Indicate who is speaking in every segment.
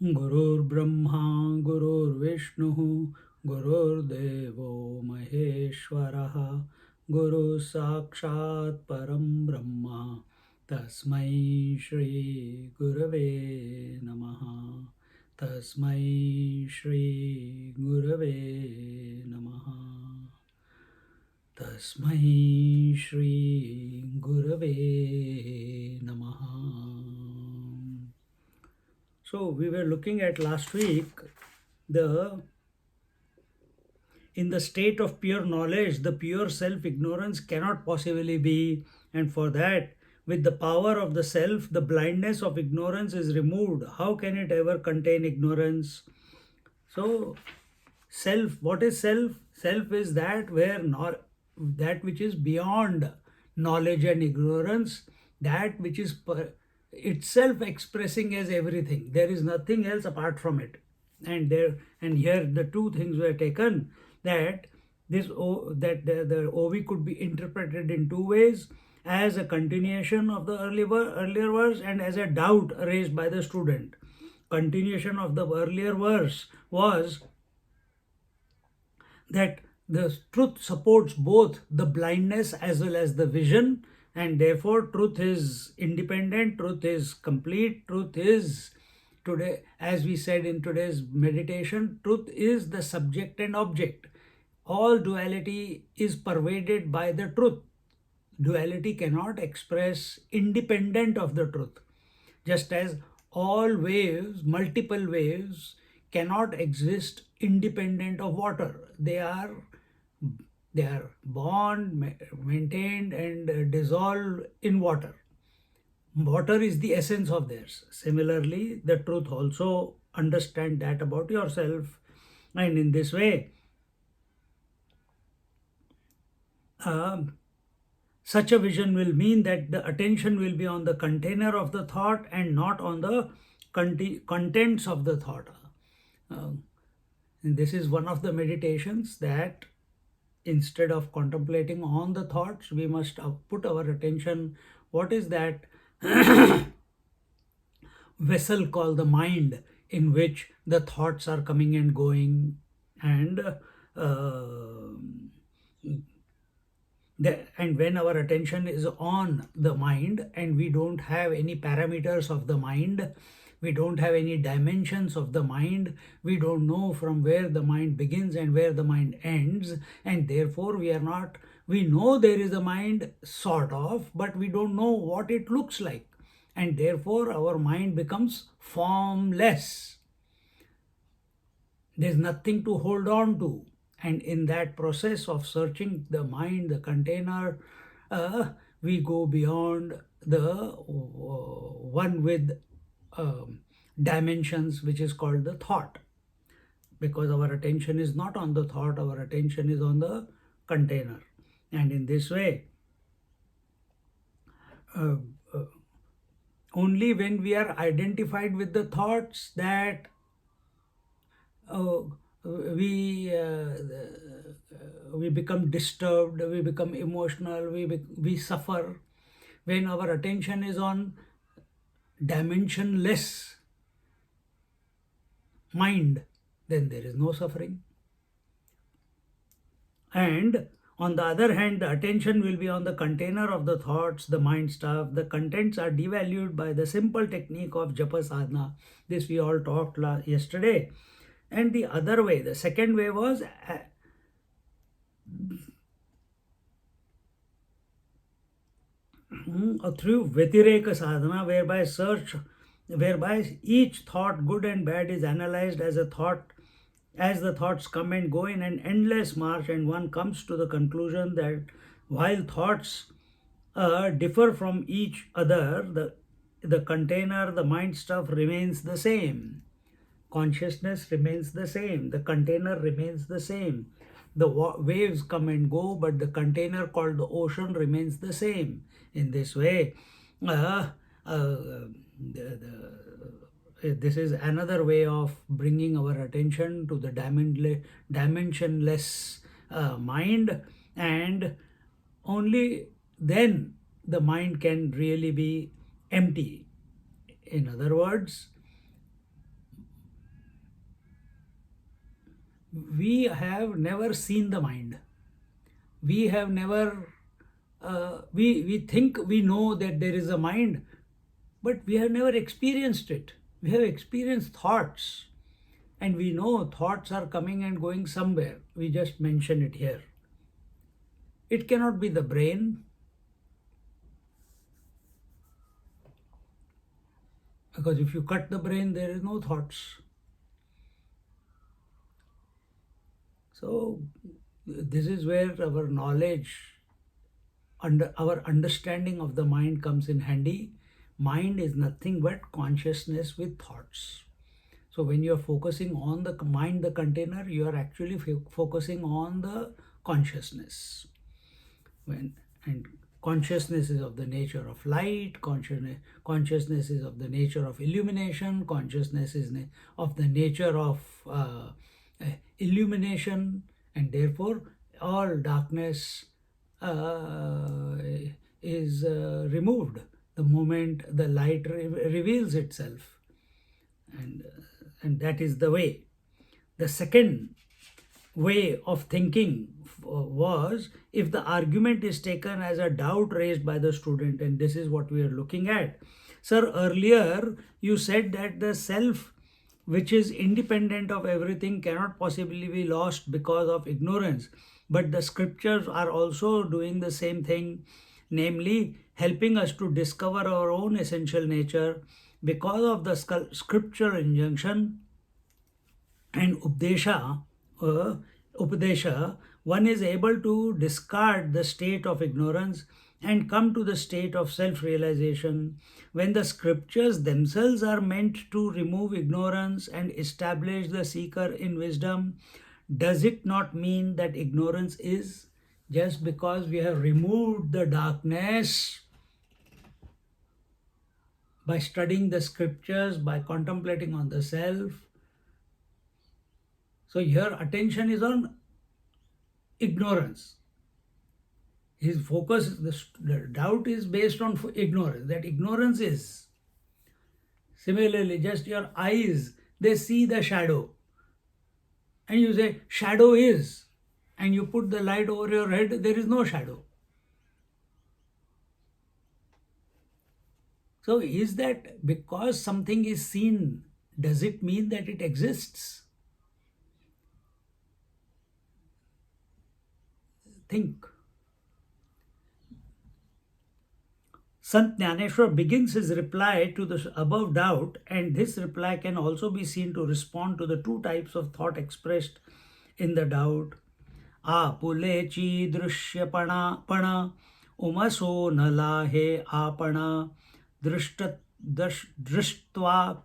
Speaker 1: Gurur Brahma, Gurur Vishnu, Gurur Devo Maheshwaraha, Guru Sakshat Param Brahma, Tasmai Shri Gurave Namaha, Tasmai Shri Gurave Namaha, Tasmai Shri Gurave Namaha. So we were looking at last week the in the state of pure knowledge, the pure self ignorance cannot possibly be, and for that, with the power of the self, the blindness of ignorance is removed. How can it ever contain ignorance? So, self, what is self? Self is that where that which is beyond knowledge and ignorance, that which is itself expressing as everything. There is nothing else apart from it. And here the two things were taken, that the OV could be interpreted in two ways: as a continuation of the earlier verse and as a doubt raised by the student. Continuation of the earlier verse was that the truth supports both the blindness as well as the vision, and therefore truth is independent, truth is complete, truth is, today, as we said in today's meditation, truth is the subject and object. All duality is pervaded by the truth. Duality cannot express independent of the truth, just as all waves, multiple waves, cannot exist independent of water. They are born, maintained, and dissolved in water. Water is the essence of theirs. Similarly, the truth also understand that about yourself, and in this way, such a vision will mean that the attention will be on the container of the thought and not on the contents of the thought. And this is one of the meditations, that instead of contemplating on the thoughts, we must put our attention. What is that vessel called the mind, in which the thoughts are coming and going, and and when our attention is on the mind and we don't have any parameters of the mind, we don't have any dimensions of the mind, we don't know from where the mind begins and where the mind ends, and therefore we know there is a mind, sort of, but we don't know what it looks like, and therefore our mind becomes formless. There's nothing to hold on to. And in that process of searching the mind, the container, we go beyond the one with dimensions, which is called the thought. Because our attention is not on the thought, our attention is on the container. And in this way, only when we are identified with the thoughts, that we become disturbed, we become emotional, we suffer. When our attention is on dimensionless mind, then there is no suffering. And on the other hand, the attention will be on the container of the thoughts, the mind stuff. The contents are devalued by the simple technique of japa sadhana. This we all talked yesterday. And the other way, the second way was through Vyatireka sadhana, whereby each thought, good and bad, is analyzed as the thoughts come and go in an endless march, and one comes to the conclusion that while thoughts differ from each other, the container, the mind stuff remains the same. Consciousness remains the same. The container remains the same. The waves come and go, but the container called the ocean remains the same. In this way, this is another way of bringing our attention to the dimensionless mind, and only then the mind can really be empty. In other words, We have never seen the mind. We have never, we think we know that there is a mind, but we have never experienced it. We have experienced thoughts, and we know thoughts are coming and going somewhere. We just mention it here. It cannot be the brain, because if you cut the brain, there is no thoughts. So this is where our knowledge, our understanding of the mind comes in handy. Mind is nothing but consciousness with thoughts. So when you are focusing on the mind, the container, you are actually focusing on the consciousness. And consciousness is of the nature of light, consciousness is of the nature of illumination, consciousness is of the nature of illumination, and therefore all darkness is removed the moment the light reveals itself. And that is the way. The second way of thinking was, if the argument is taken as a doubt raised by the student, and this is what we are looking at. Sir, earlier you said that the self, which is independent of everything, cannot possibly be lost because of ignorance. But the scriptures are also doing the same thing, namely helping us to discover our own essential nature. Because of the scriptural injunction and upadesha, one is able to discard the state of ignorance and come to the state of self-realization. When the scriptures themselves are meant to remove ignorance and establish the seeker in wisdom, does it not mean that ignorance is, just because we have removed the darkness by studying the scriptures, by contemplating on the self? So here attention is on ignorance. His focus, the doubt is based on ignorance, that ignorance is. Similarly, just your eyes, they see the shadow. And you say, shadow is. And you put the light over your head, there is no shadow. So is that because something is seen, does it mean that it exists? Think. Sant Jnaneshwar begins his reply to the above doubt, and this reply can also be seen to respond to the two types of thought expressed in the doubt. Apulechi drishyapana pana umaso nalahe apana drishtva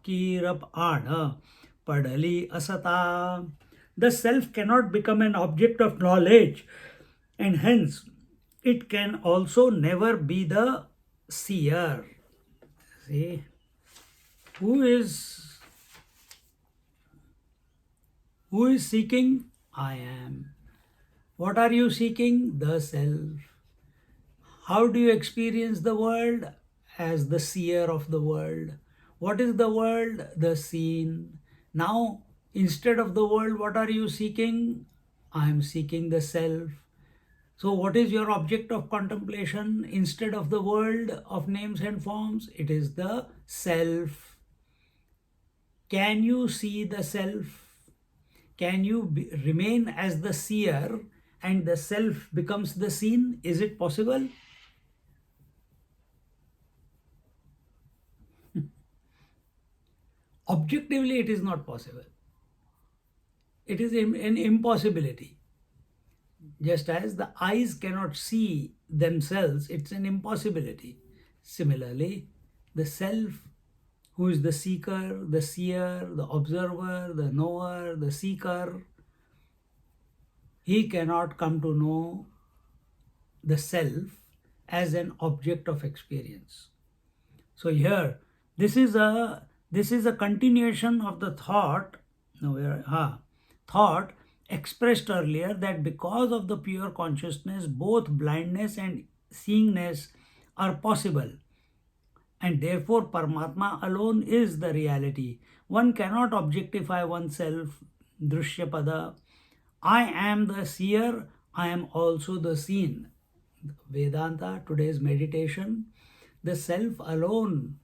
Speaker 1: kirap ana padali asata. The self cannot become an object of knowledge, and hence it can also never be the seer. See, who is seeking? I am. What are you seeking? The self. How do you experience the world? As the seer of the world. What is the world? The seen. Now, instead of the world, what are you seeking? I am seeking the self. So what is your object of contemplation instead of the world of names and forms? It is the self. Can you see the self? Can you remain as the seer and the self becomes the seen? Is it possible? Objectively, it is not possible. It is an impossibility. Just as the eyes cannot see themselves, it's an impossibility. Similarly, the self, who is the seeker, the seer, the observer, the knower, the seeker, he cannot come to know the self as an object of experience. So here, this is a continuation of the thought. Thought expressed earlier, that because of the pure consciousness, both blindness and seeingness are possible, and therefore Paramatma alone is the reality. One cannot objectify oneself, Drishyapada, I am the seer, I am also the seen. Vedanta, today's meditation, the self alone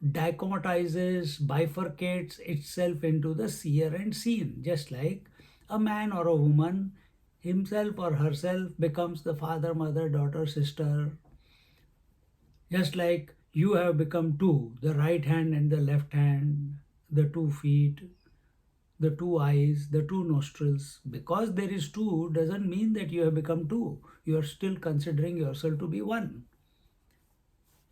Speaker 1: dichotomizes, bifurcates itself into the seer and seen, just like a man or a woman, himself or herself, becomes the father, mother, daughter, sister, just like you have become two, the right hand and the left hand, the 2 feet, the two eyes, the two nostrils. Because there is two doesn't mean that you have become two. You are still considering yourself to be one.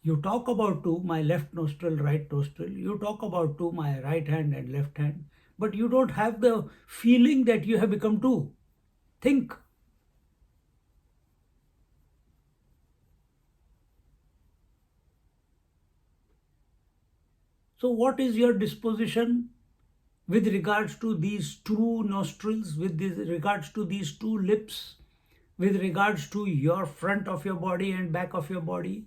Speaker 1: You talk about two, my left nostril, right nostril. You talk about two, my right hand and left hand. But you don't have the feeling that you have become two. Think. So, what is your disposition with regards to these two nostrils, with regards to these two lips, with regards to your front of your body and back of your body,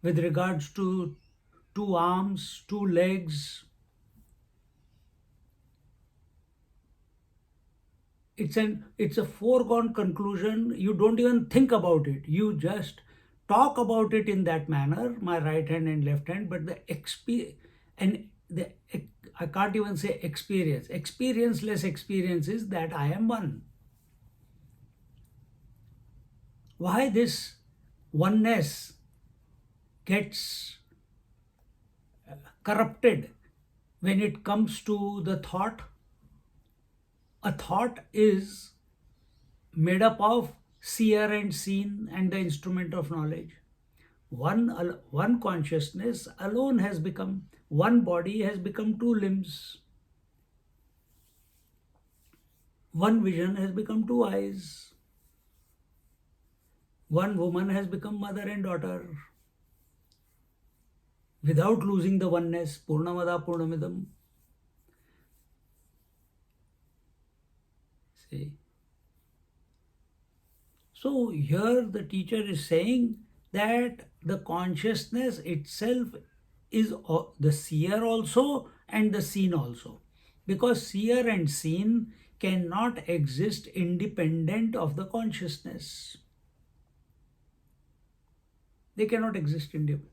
Speaker 1: with regards to two arms, two legs? It's a foregone conclusion. You don't even think about it. You just talk about it in that manner, my right hand and left hand, but the I can't even say experience. Experienceless experience is that I am one. Why this oneness gets corrupted when it comes to the thought? A thought is made up of seer and seen and the instrument of knowledge. One consciousness alone has become, one body has become two limbs. One vision has become two eyes. One woman has become mother and daughter without losing the oneness. Purnamada Purnamidam. See. So here the teacher is saying that the consciousness itself is the seer also and the seen also. Because seer and seen cannot exist independent of the consciousness. They cannot exist independent.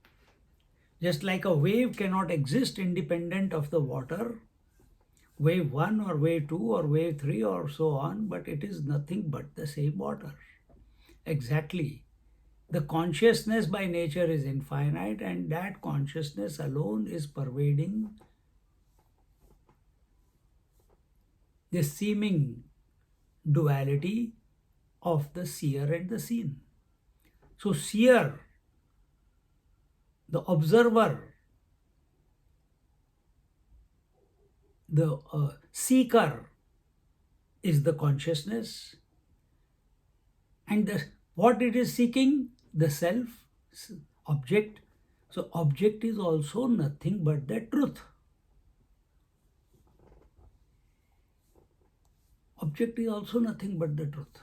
Speaker 1: Just like a wave cannot exist independent of the water, wave 1 or wave 2 or wave 3 or so on, but it is nothing but the same water. Exactly. The consciousness by nature is infinite, and that consciousness alone is pervading the seeming duality of the seer and the seen. So, seer, the observer, the seeker is the consciousness, and what it is seeking, the self, object. So, object is also nothing but the truth. Object is also nothing but the truth.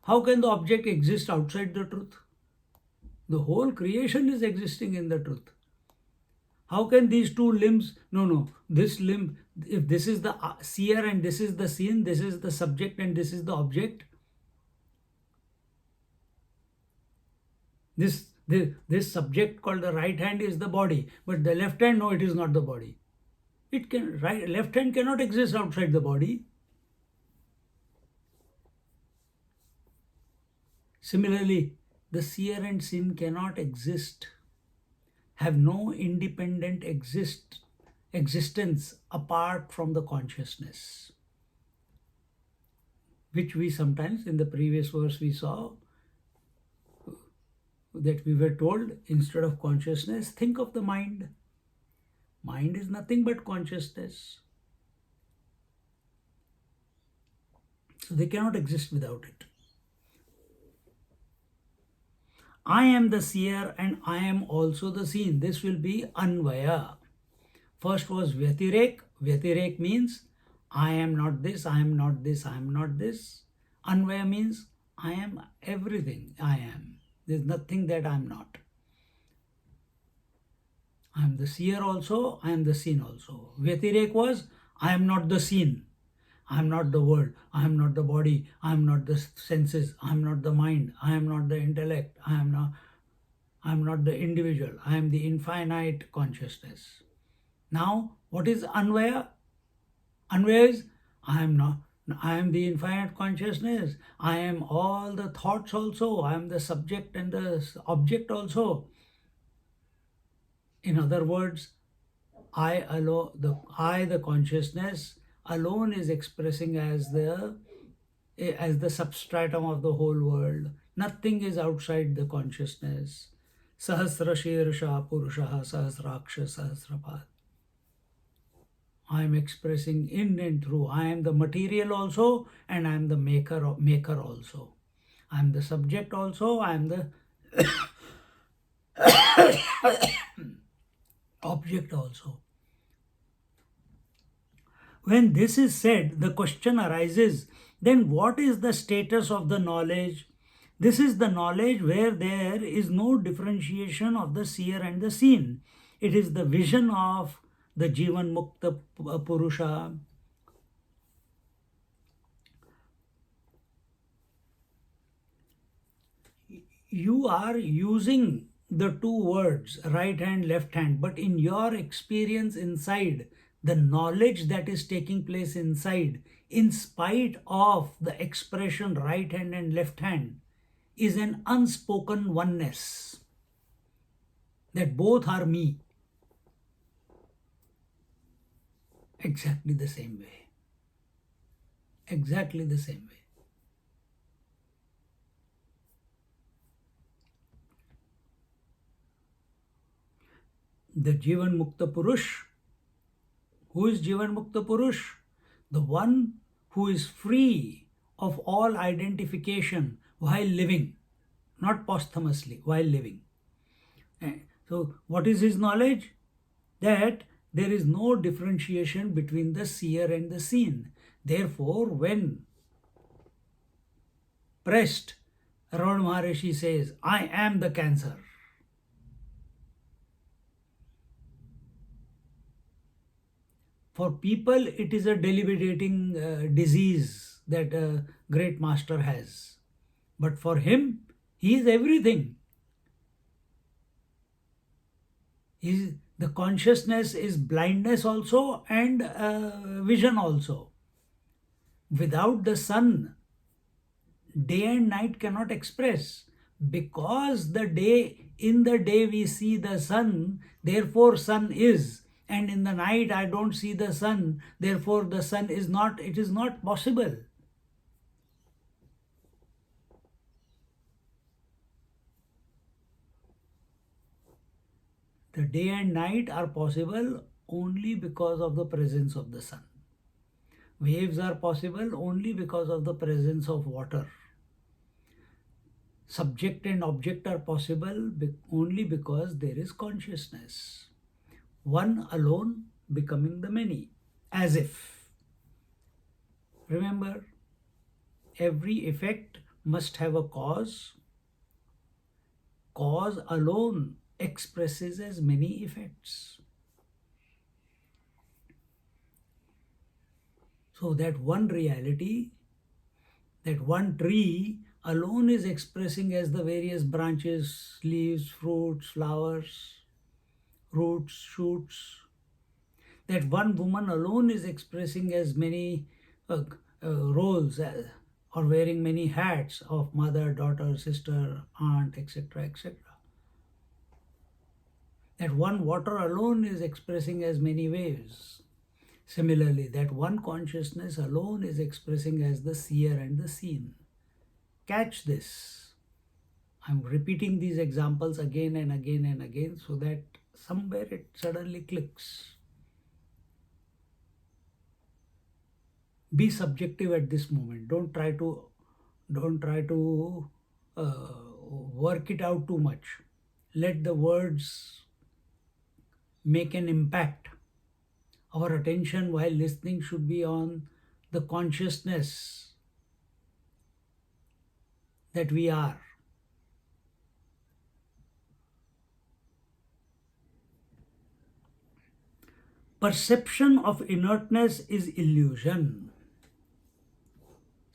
Speaker 1: How can the object exist outside the truth? The whole creation is existing in the truth. How can these two limbs, no, this limb, if this is the seer and this is the seen, this is the subject and this is the object, this subject called the right hand is the body, but the left hand, no, it is not the body. Left hand cannot exist outside the body. Similarly, the seer and seen cannot exist, have no independent existence apart from the consciousness, which we sometimes in the previous verse we saw that we were told, instead of consciousness, think of the mind. Mind is nothing but consciousness. So they cannot exist without it. I am the seer and I am also the seen. This will be Anvaya. First was Vyatirek. Vyatirek means I am not this, I am not this, I am not this. Anvaya means I am everything. I am. There is nothing that I am not. I am the seer also, I am the seen also. Vyatirek was I am not the seen. I am not the world, I am not the body, I am not the senses, I am not the mind, I am not the intellect, I am not the individual, I am the infinite consciousness. Now, what is Anvaya? Anvaya is I am not. I am the infinite consciousness. I am all the thoughts also. I am the subject and the object also. In other words, I alone, the consciousness alone is expressing as the substratum of the whole world. Nothing is outside the consciousness. Sahasra Shirsha Purusha Sahasraksha Sahasrapad. I am expressing in and through. I am the material also, and I am the maker also. I am the subject also. I am the object also. When this is said, the question arises, then what is the status of the knowledge? This is the knowledge where there is no differentiation of the seer and the seen. It is the vision of the Jivan Mukta Purusha. You are using the two words, right hand, left hand, but in your experience inside, the knowledge that is taking place inside, in spite of the expression right hand and left hand, is an unspoken oneness, that both are me, exactly the same way. Exactly the same way. The Jivan Mukta Purush. Who is Jivan Mukta Purush? The one who is free of all identification while living, not posthumously, while living. So, what is his knowledge? That there is no differentiation between the seer and the seen. Therefore, when pressed, Ramana Maharishi says, I am the cancer. For people, it is a debilitating disease that a great master has. But for him, he is everything. The consciousness is blindness also and vision also. Without the sun, day and night cannot express. Because in the day we see the sun, therefore sun is. And in the night I don't see the sun, therefore the sun is not, it is not possible. The day and night are possible only because of the presence of the sun. Waves are possible only because of the presence of water. Subject and object are possible only because there is consciousness. One alone becoming the many, as if. Remember, every effect must have a cause. Cause alone expresses as many effects. So that one reality, that one tree alone is expressing as the various branches, leaves, fruits, flowers, roots, shoots. That one woman alone is expressing as many roles or wearing many hats of mother, daughter, sister, aunt, etc., etc. That one water alone is expressing as many waves. Similarly, that one consciousness alone is expressing as the seer and the seen. Catch this. I'm repeating these examples again and again and again so that somewhere it suddenly clicks. Be subjective at this moment. Don't try to work it out too much. Let the words make an impact. Our attention while listening should be on the consciousness that we are. Perception of inertness is illusion.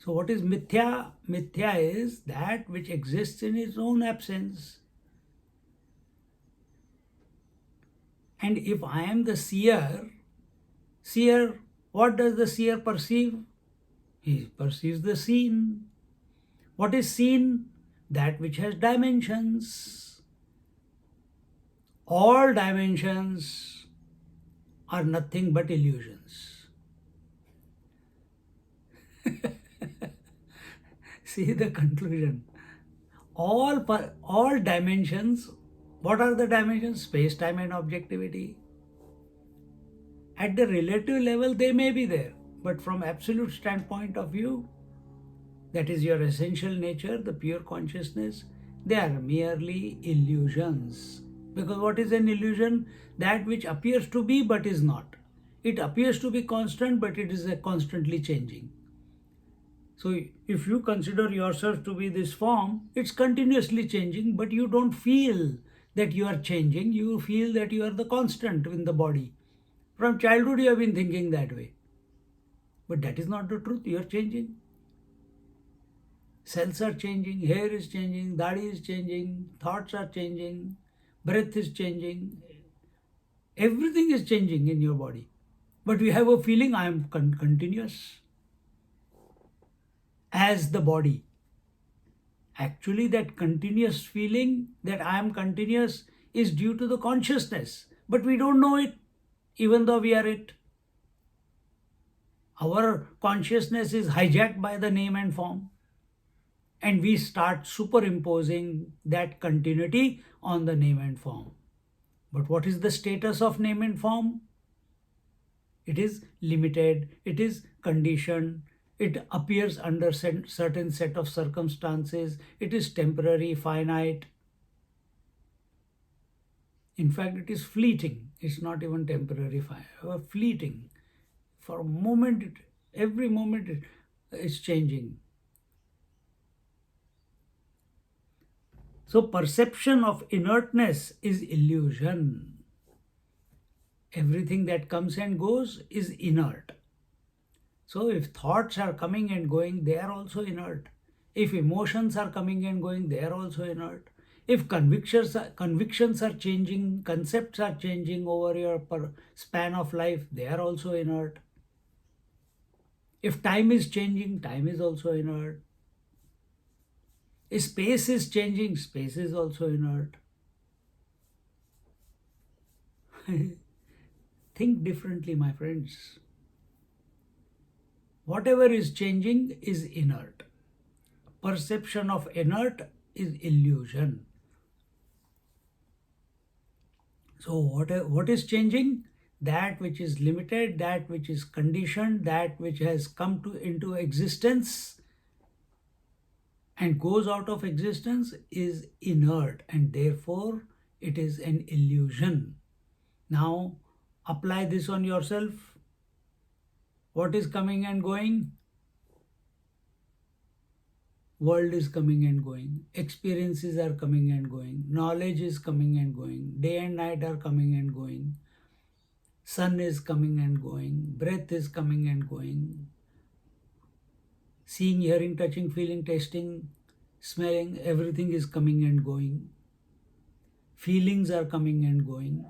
Speaker 1: So what is mithya? Mithya is that which exists in its own absence. And if I am the seer, what does the seer perceive? He perceives the seen. What is seen? That which has dimensions. All dimensions are nothing but illusions. See the conclusion. All dimensions, what are the dimensions? Space, time and objectivity. At the relative level, they may be there, but from absolute standpoint of view, that is your essential nature, the pure consciousness, they are merely illusions. Because what is an illusion? That which appears to be but is not. It appears to be constant, but it is constantly changing. So if you consider yourself to be this form, it's continuously changing, but you don't feel that you are changing. You feel that you are the constant in the body. From childhood, you have been thinking that way. But that is not the truth. You are changing. Cells are changing, hair is changing, dadi is changing, thoughts are changing, breath is changing. Everything is changing in your body. But we have a feeling I am continuous as the body. Actually, that continuous feeling that I am continuous is due to the consciousness. But we don't know it, even though we are it. Our consciousness is hijacked by the name and form. And we start superimposing that continuity on the name and form. But what is the status of name and form? It is limited, it is conditioned, it appears under certain set of circumstances, it is temporary, finite. In fact, it is fleeting. It's not even temporary, fleeting. For a moment, every moment it is changing. So perception of inertness is illusion. Everything that comes and goes is inert. So if thoughts are coming and going, they are also inert. If emotions are coming and going, they are also inert. If convictions are changing, concepts are changing over your span of life, they are also inert. If time is changing, time is also inert. If space is changing, space is also inert. Think differently, my friends. Whatever is changing is inert. Perception of inert is illusion. So what is changing? That which is limited, that which is conditioned, that which has come into existence and goes out of existence is inert, and therefore it is an illusion. Now apply this on yourself. What is coming and going? World is coming and going. Experiences are coming and going. Knowledge is coming and going. Day and night are coming and going. Sun is coming and going. Breath is coming and going. Seeing, hearing, touching, feeling, tasting, smelling, everything is coming and going. Feelings are coming and going.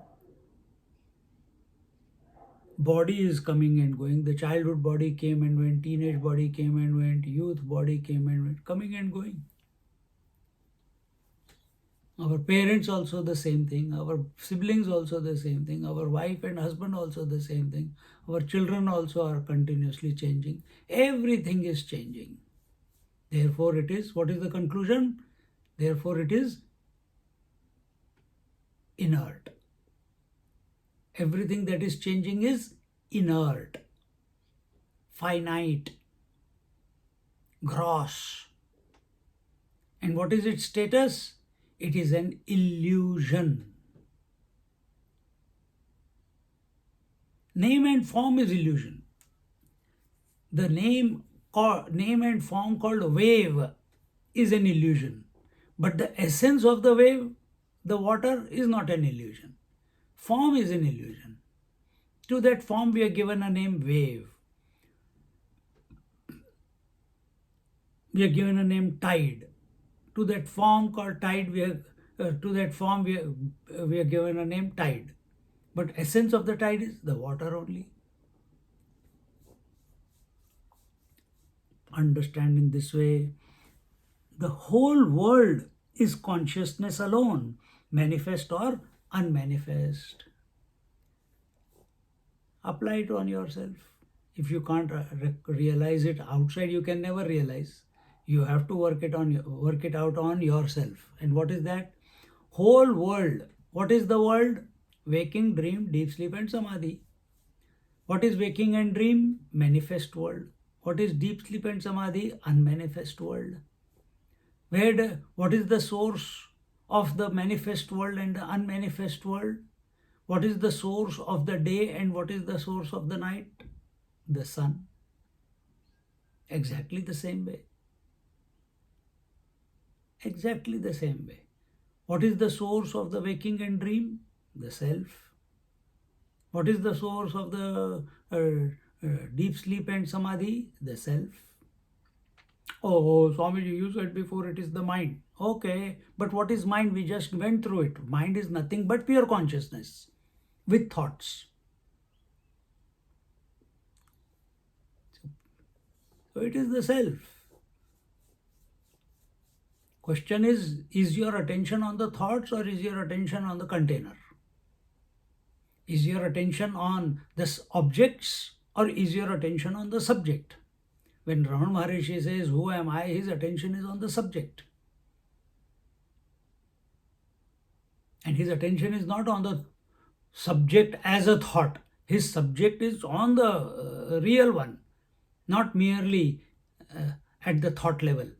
Speaker 1: Body is coming and going. The childhood body came and went, teenage body came and went, youth body came and went, coming and going. Our parents also the same thing, our siblings also the same thing, our wife and husband also the same thing, our children also are continuously changing. Everything is changing. Therefore it is, what is the conclusion? Therefore it is inert. Everything that is changing is inert, finite, gross. And what is its status? It is an illusion. Name and form is illusion. The name and form called wave is an illusion. But the essence of the wave, the water, is not an illusion. Form is an illusion. To that form we are given a name wave. we are given a name tide. To that form called tide, we are given a name tide. But essence of the tide is the water only. Understand in this way, the whole world is consciousness alone, manifest or unmanifest. Apply it on yourself. If you can't realize it outside, you can never realize. You have to work it out on yourself. And what is that? Whole world. What is the world? Waking, dream, deep sleep, and samadhi. What is waking and dream? Manifest world. What is deep sleep and samadhi? Unmanifest world. What is the source of the manifest world and the unmanifest world? What is the source of the day and what is the source of the night? The sun. Exactly the same way. Exactly the same way. What is the source of the waking and dream? The self. What is the source of the deep sleep and samadhi? The self. Oh, Swamiji, you said before it is the mind. Okay, but what is mind? We just went through it. Mind is nothing but pure consciousness with thoughts. So it is the self. Question is your attention on the thoughts or is your attention on the container? Is your attention on the objects or is your attention on the subject? When Ramana Maharishi says, "Who am I?" his attention is on the subject. And his attention is not on the subject as a thought. His subject is on the real one, not merely at the thought level.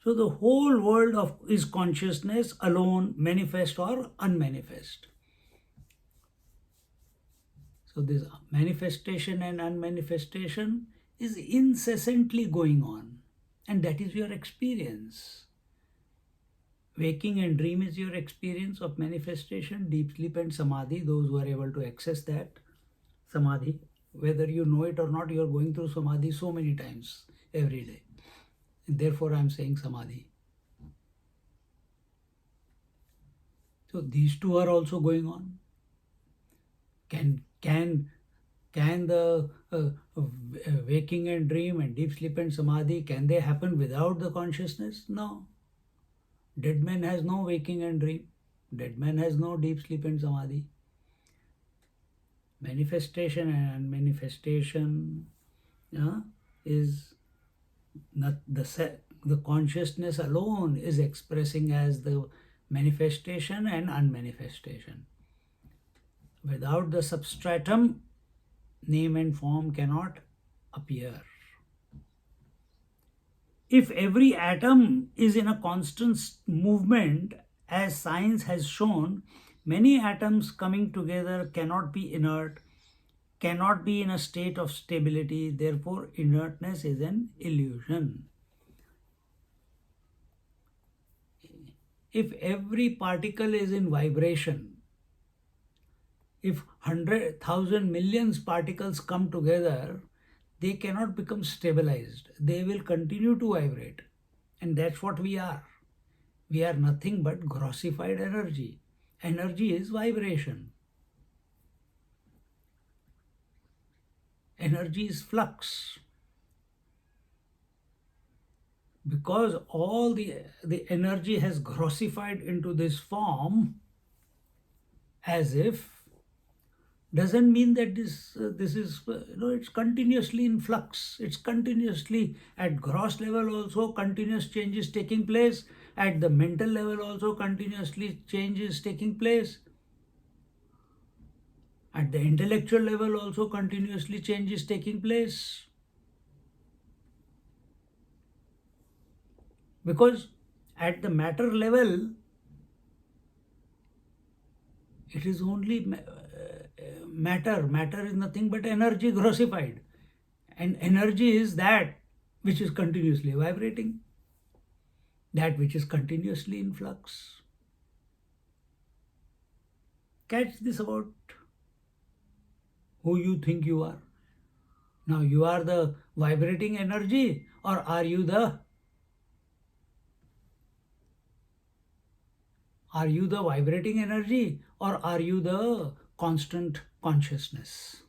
Speaker 1: So the whole world is consciousness alone, manifest or unmanifest. So this manifestation and unmanifestation is incessantly going on, and that is your experience. Waking and dream is your experience of manifestation, deep sleep and samadhi, those who are able to access that samadhi. Whether you know it or not, you are going through samadhi so many times every day. And therefore, I am saying samadhi. So these two are also going on. Can the waking and dream and deep sleep and samadhi, can they happen without the consciousness? No. Dead man has no waking and dream. Dead man has no deep sleep and samadhi. Manifestation and manifestation is not the consciousness alone is expressing as the manifestation and unmanifestation. Without the substratum, name and form cannot appear. If every atom is in a constant movement, as science has shown, many atoms coming together cannot be inert, cannot be in a state of stability. Therefore, inertness is an illusion. If every particle is in vibration, if 100,000 millions particles come together, they cannot become stabilized. They will continue to vibrate. And that's what we are. We are nothing but grossified energy. Energy is vibration. Energy is flux. Because all the energy has grossified into this form, as if, doesn't mean that this is it's continuously in flux. It's continuously at gross level also continuous change is taking place. At the mental level also continuously change is taking place. At the intellectual level also continuously change is taking place. Because at the matter level, it is only matter. Matter is nothing but energy grossified. And energy is that which is continuously vibrating, that which is continuously in flux. Catch this about who you think you are. Now you are the vibrating energy, or are you the vibrating energy, or are you the constant consciousness?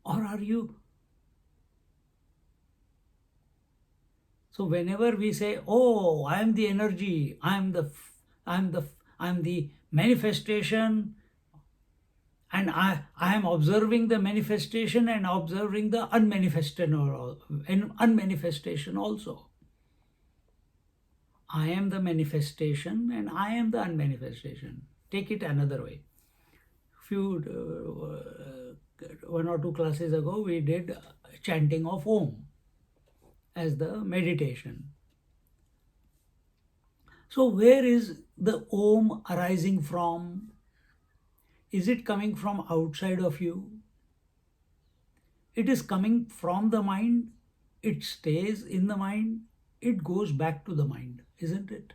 Speaker 1: Or are you? So whenever we say, "Oh, I am the energy, I am the manifestation," and I am observing the manifestation and observing the unmanifestation also. I am the manifestation and I am the unmanifestation. Take it another way. Few 1 or 2 classes ago, we did chanting of Om as the meditation. So where is the Om arising from? Is it coming from outside of you? It is coming from the mind. It stays in the mind. It goes back to the mind, isn't it?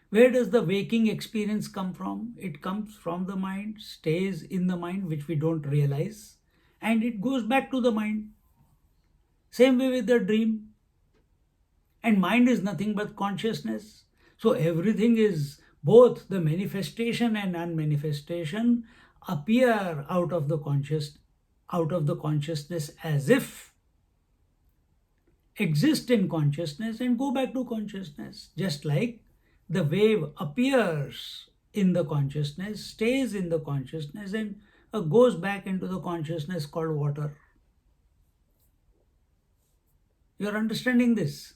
Speaker 1: Where does the waking experience come from? It comes from the mind, stays in the mind, which we don't realize, and it goes back to the mind. Same way with the dream. And mind is nothing but consciousness. So everything is both the manifestation and unmanifestation appear out of the consciousness as if exist in consciousness and go back to consciousness. Just like the wave appears in the consciousness, stays in the consciousness, and goes back into the consciousness called water. You are understanding this?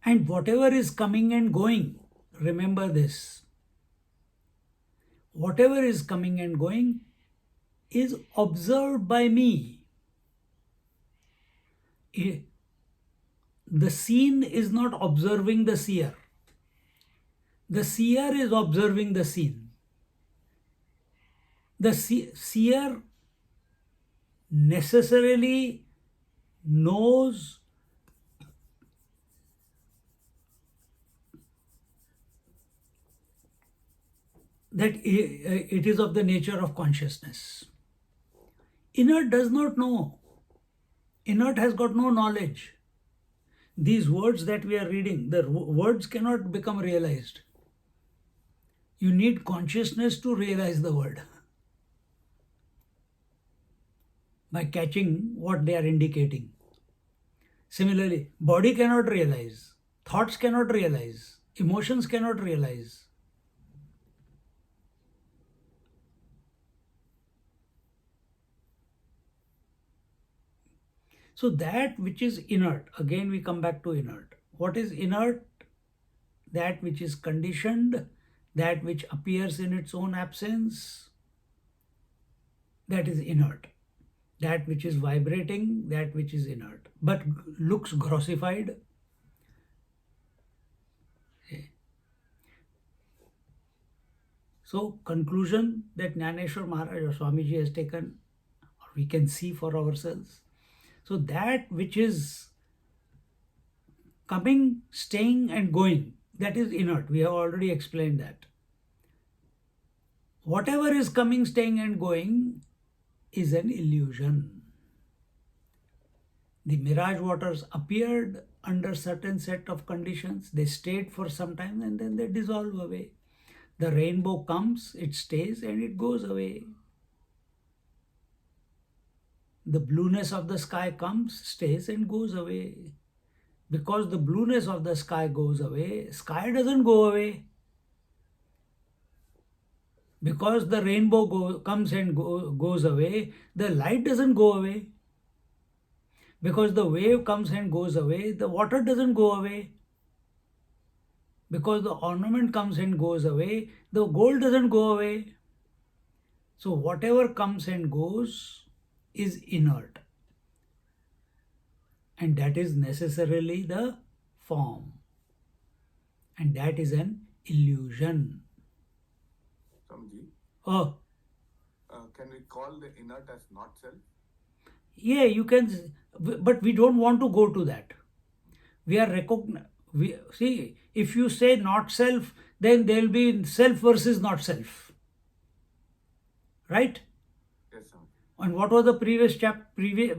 Speaker 1: And whatever is coming and going, remember this. Whatever is coming and going is observed by me. The seen is not observing the seer. The seer is observing the seen. The seer necessarily knows that it is of the nature of consciousness. Inert does not know. Inert has got no knowledge. These words that we are reading, the words cannot become realized. You need consciousness to realize the word by catching what they are indicating. Similarly, body cannot realize, thoughts cannot realize, emotions cannot realize. So that which is inert, again we come back to inert. What is inert? That which is conditioned, that which appears in its own absence, that is inert. That which is vibrating, that which is inert, but looks grossified. So conclusion that Jnaneshwar Maharaj or Swamiji has taken, or we can see for ourselves. So that which is coming, staying and going, that is inert. We have already explained that. Whatever is coming, staying and going is an illusion. The mirage waters appeared under certain set of conditions. They stayed for some time and then they dissolve away. The rainbow comes, it stays and it goes away. The blueness of the sky comes, stays and goes away. Because the blueness of the sky goes away, sky doesn't go away. Because the rainbow comes and goes away, the light doesn't go away. Because the wave comes and goes away, the water doesn't go away. Because the ornament comes and goes away, the gold doesn't go away. So whatever comes and goes is inert. And that is necessarily the form. And that is an illusion.
Speaker 2: Swamiji,
Speaker 1: Oh,
Speaker 2: can we call the inert as not self?
Speaker 1: yeah, you can, but we don't want to go to that. We are see, if you say not self, then there will be self versus not self. Right?
Speaker 2: Yes, Swamiji.
Speaker 1: And what was the previous chapter?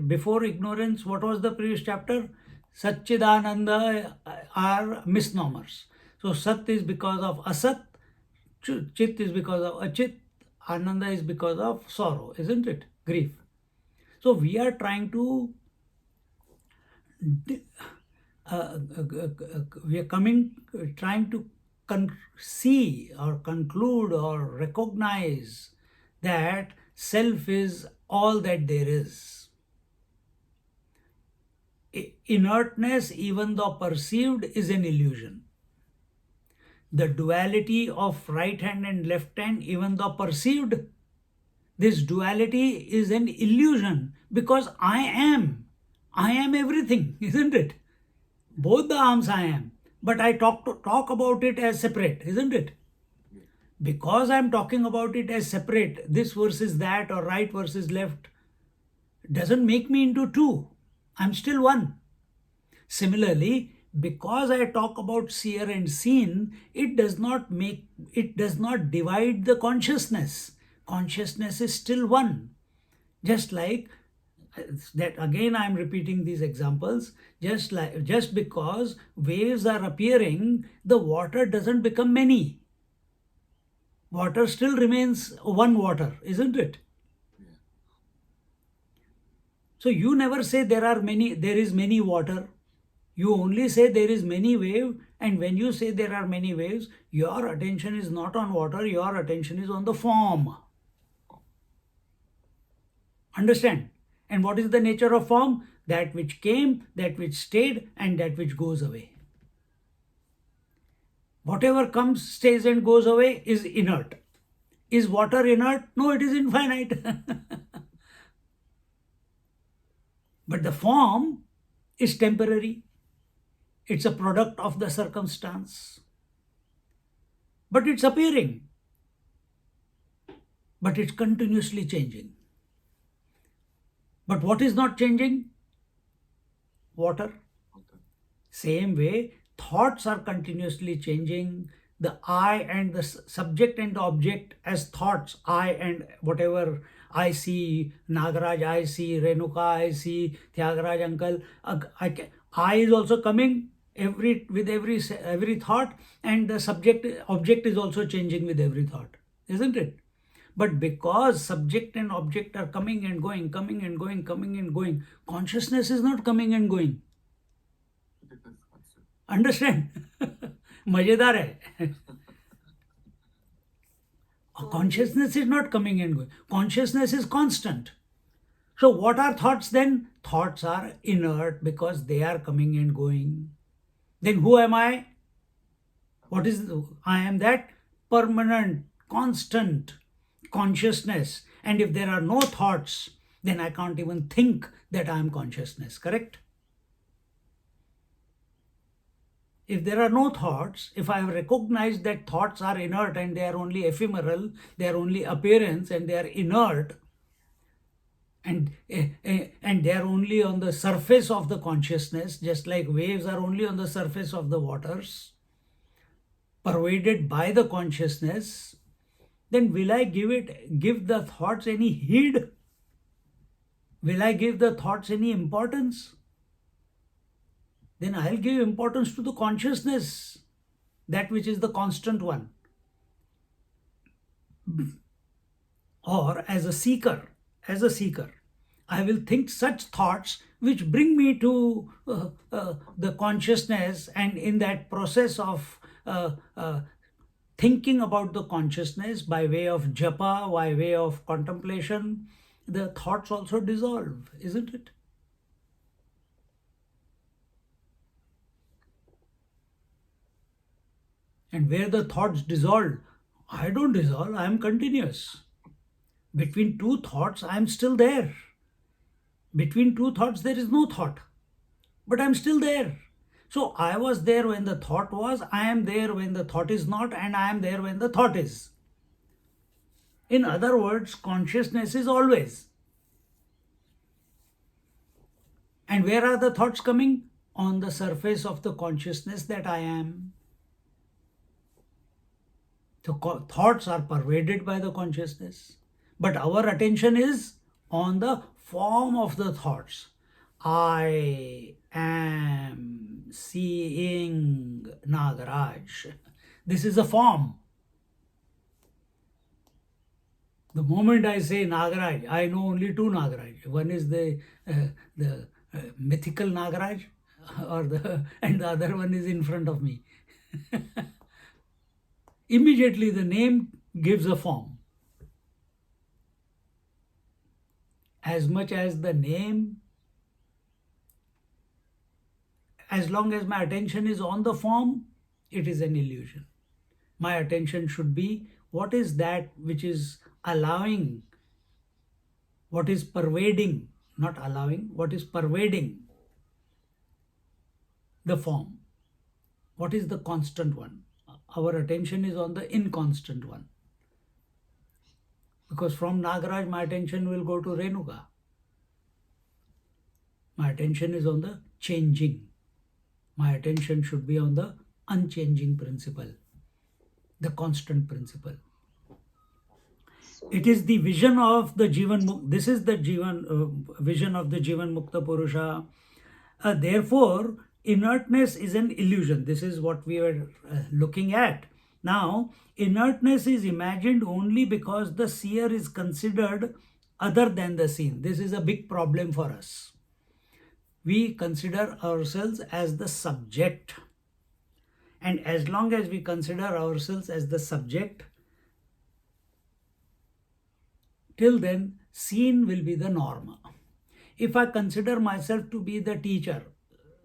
Speaker 1: Before ignorance, what was the previous chapter? Satchidananda are misnomers. So Sat is because of Asat, Chit is because of Achit, Ananda is because of sorrow, isn't it? Grief. So we are trying to we are trying to see or conclude or recognize that self is all that there is. Inertness, even though perceived, is an illusion. The duality of right hand and left hand, even though perceived, this duality is an illusion because I am everything, isn't it? Both the arms I am, but I talk about it as separate, isn't it? Because I'm talking about it as separate, this versus that or right versus left, doesn't make me into two. I'm still one. Similarly, because I talk about seer and seen, it does not divide the consciousness. Consciousness is still one. Just like that, again I am repeating these examples, just because waves are appearing, the water doesn't become many. Water still remains one water, isn't it?
Speaker 2: Yeah.
Speaker 1: So you never say there is many water. You only say there is many wave, and when you say there are many waves, your attention is not on water, your attention is on the form. Understand? And what is the nature of form? That which came, that which stayed, and that which goes away. Whatever comes, stays, and goes away is inert. Is water inert? No, it is infinite. But the form is temporary. It's a product of the circumstance. But it's appearing. But it's continuously changing. But what is not changing? Water. Same way, thoughts are continuously changing. The I and the subject and the object as thoughts, I and whatever I see, Nagaraj I see, Renuka I see, Tyagaraj uncle, I is also coming with every thought, and the subject object is also changing with every thought, isn't it? But because subject and object are coming and going, coming and going, coming and going, consciousness is not coming and going. Understand? मजेदार है. Consciousness is not coming and going. Consciousness is constant. So what are thoughts then? Thoughts are inert because they are coming and going. Then who am I? What is I am that permanent, constant consciousness. And if there are no thoughts, then I can't even think that I am consciousness. Correct? If there are no thoughts, if I have recognized that thoughts are inert and they are only ephemeral, they are only appearance and they are inert, and they are only on the surface of the consciousness, just like waves are only on the surface of the waters, pervaded by the consciousness, then will I give the thoughts any heed? Will I give the thoughts any importance? Then I'll give importance to the consciousness, that which is the constant one. Or as a seeker, I will think such thoughts which bring me to the consciousness, and in that process of thinking about the consciousness by way of japa, by way of contemplation, the thoughts also dissolve, isn't it? And where the thoughts dissolve, I don't dissolve, I am continuous. Between two thoughts, I am still there. Between two thoughts, there is no thought. But I'm still there. So I was there when the thought was, I am there when the thought is not, and I am there when the thought is. In other words, consciousness is always. And where are the thoughts coming? On the surface of the consciousness that I am. The thoughts are pervaded by the consciousness. But our attention is on the form of the thoughts. I am seeing Nagaraj. This is a form. The moment I say Nagaraj, I know only two Nagaraj. One is the mythical Nagaraj, and the other one is in front of me. Immediately the name gives a form. As much as the name, as long as my attention is on the form, it is an illusion. My attention should be what is that which is allowing, what is pervading, not allowing, what is pervading the form. What is the constant one? Our attention is on the inconstant one. Because from Nagaraj, my attention will go to Renuka. My attention is on the changing. My attention should be on the unchanging principle, the constant principle. It is the vision of the Jivan Mukta. This is the vision of the Jivan Mukta Purusha. Therefore, inertness is an illusion. This is what we are looking at. Now, inertness is imagined only because the seer is considered other than the seen. This is a big problem for us. We consider ourselves as the subject. And as long as we consider ourselves as the subject, till then, seen will be the norm. If I consider myself to be the teacher,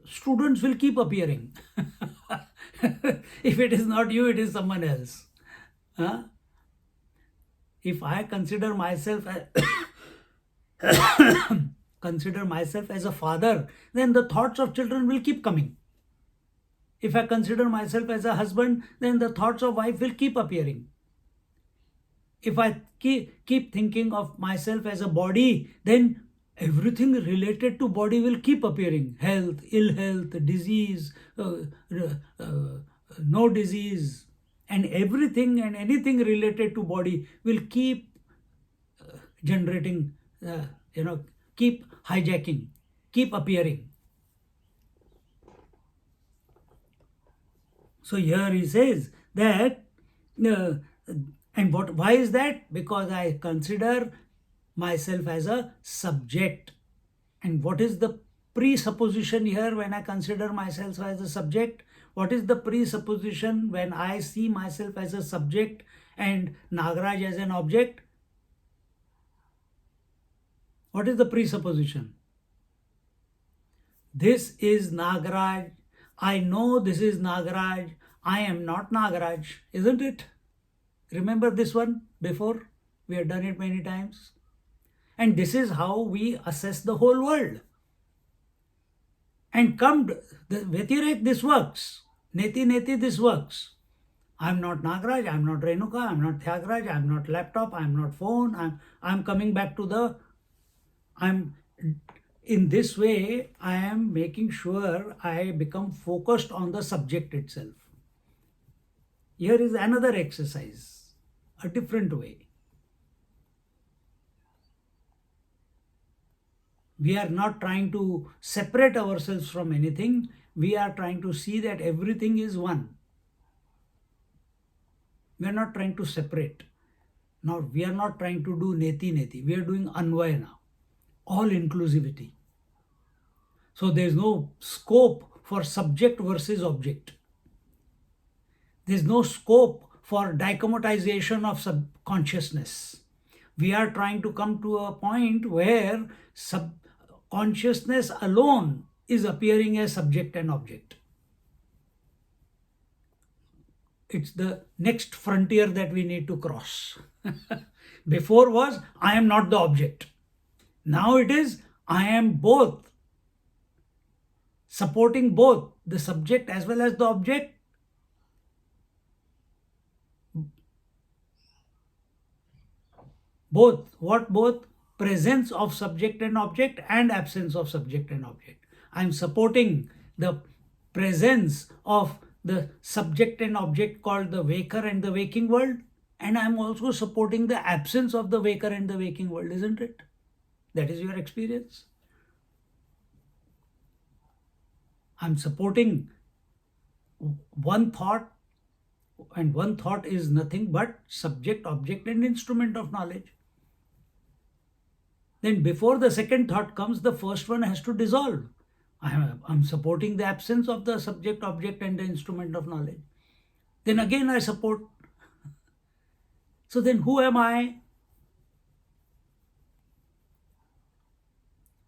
Speaker 1: students will keep appearing. If it is not you, it is someone else. If I consider myself as a father, then the thoughts of children will keep coming. If I consider myself as a husband, then the thoughts of wife will keep appearing. If I keep thinking of myself as a body, then everything related to body will keep appearing. Health, ill health, disease, no disease, and everything and anything related to body will keep generating, keep hijacking, keep appearing. So here he says that, why is that? Because I consider myself as a subject. And what is the presupposition here when I consider myself as a subject? What is the presupposition when I see myself as a subject and Nagaraj as an object? What is the presupposition? This is Nagaraj. I know this is Nagaraj. I am not Nagaraj, isn't it? Remember this one before? We have done it many times. And this is how we assess the whole world. And come, the Vyatirek, this works. Neti Neti, this works. I'm not Nagaraj, I'm not Renuka, I'm not Tyagraj, I'm not laptop, I'm not phone, I'm coming back to in this way, I am making sure I become focused on the subject itself. Here is another exercise, a different way. We are not trying to separate ourselves from anything. We are trying to see that everything is one. We are not trying to separate. Now, we are not trying to do neti neti. We are doing anvaya now. All inclusivity. So there is no scope for subject versus object. There is no scope for dichomatization of subconsciousness. We are trying to come to a point where consciousness alone is appearing as subject and object. It's the next frontier that we need to cross. Before was, I am not the object. Now it is, I am both supporting both the subject as well as the object. Both. What both? Presence of subject and object and absence of subject and object. I am supporting the presence of the subject and object called the waker and the waking world, and I am also supporting the absence of the waker and the waking world, isn't it? That is your experience. I am supporting one thought, and one thought is nothing but subject, object, and instrument of knowledge. Then before the second thought comes, the first one has to dissolve. I'm supporting the absence of the subject, object, and the instrument of knowledge. Then again I support. So then who am I?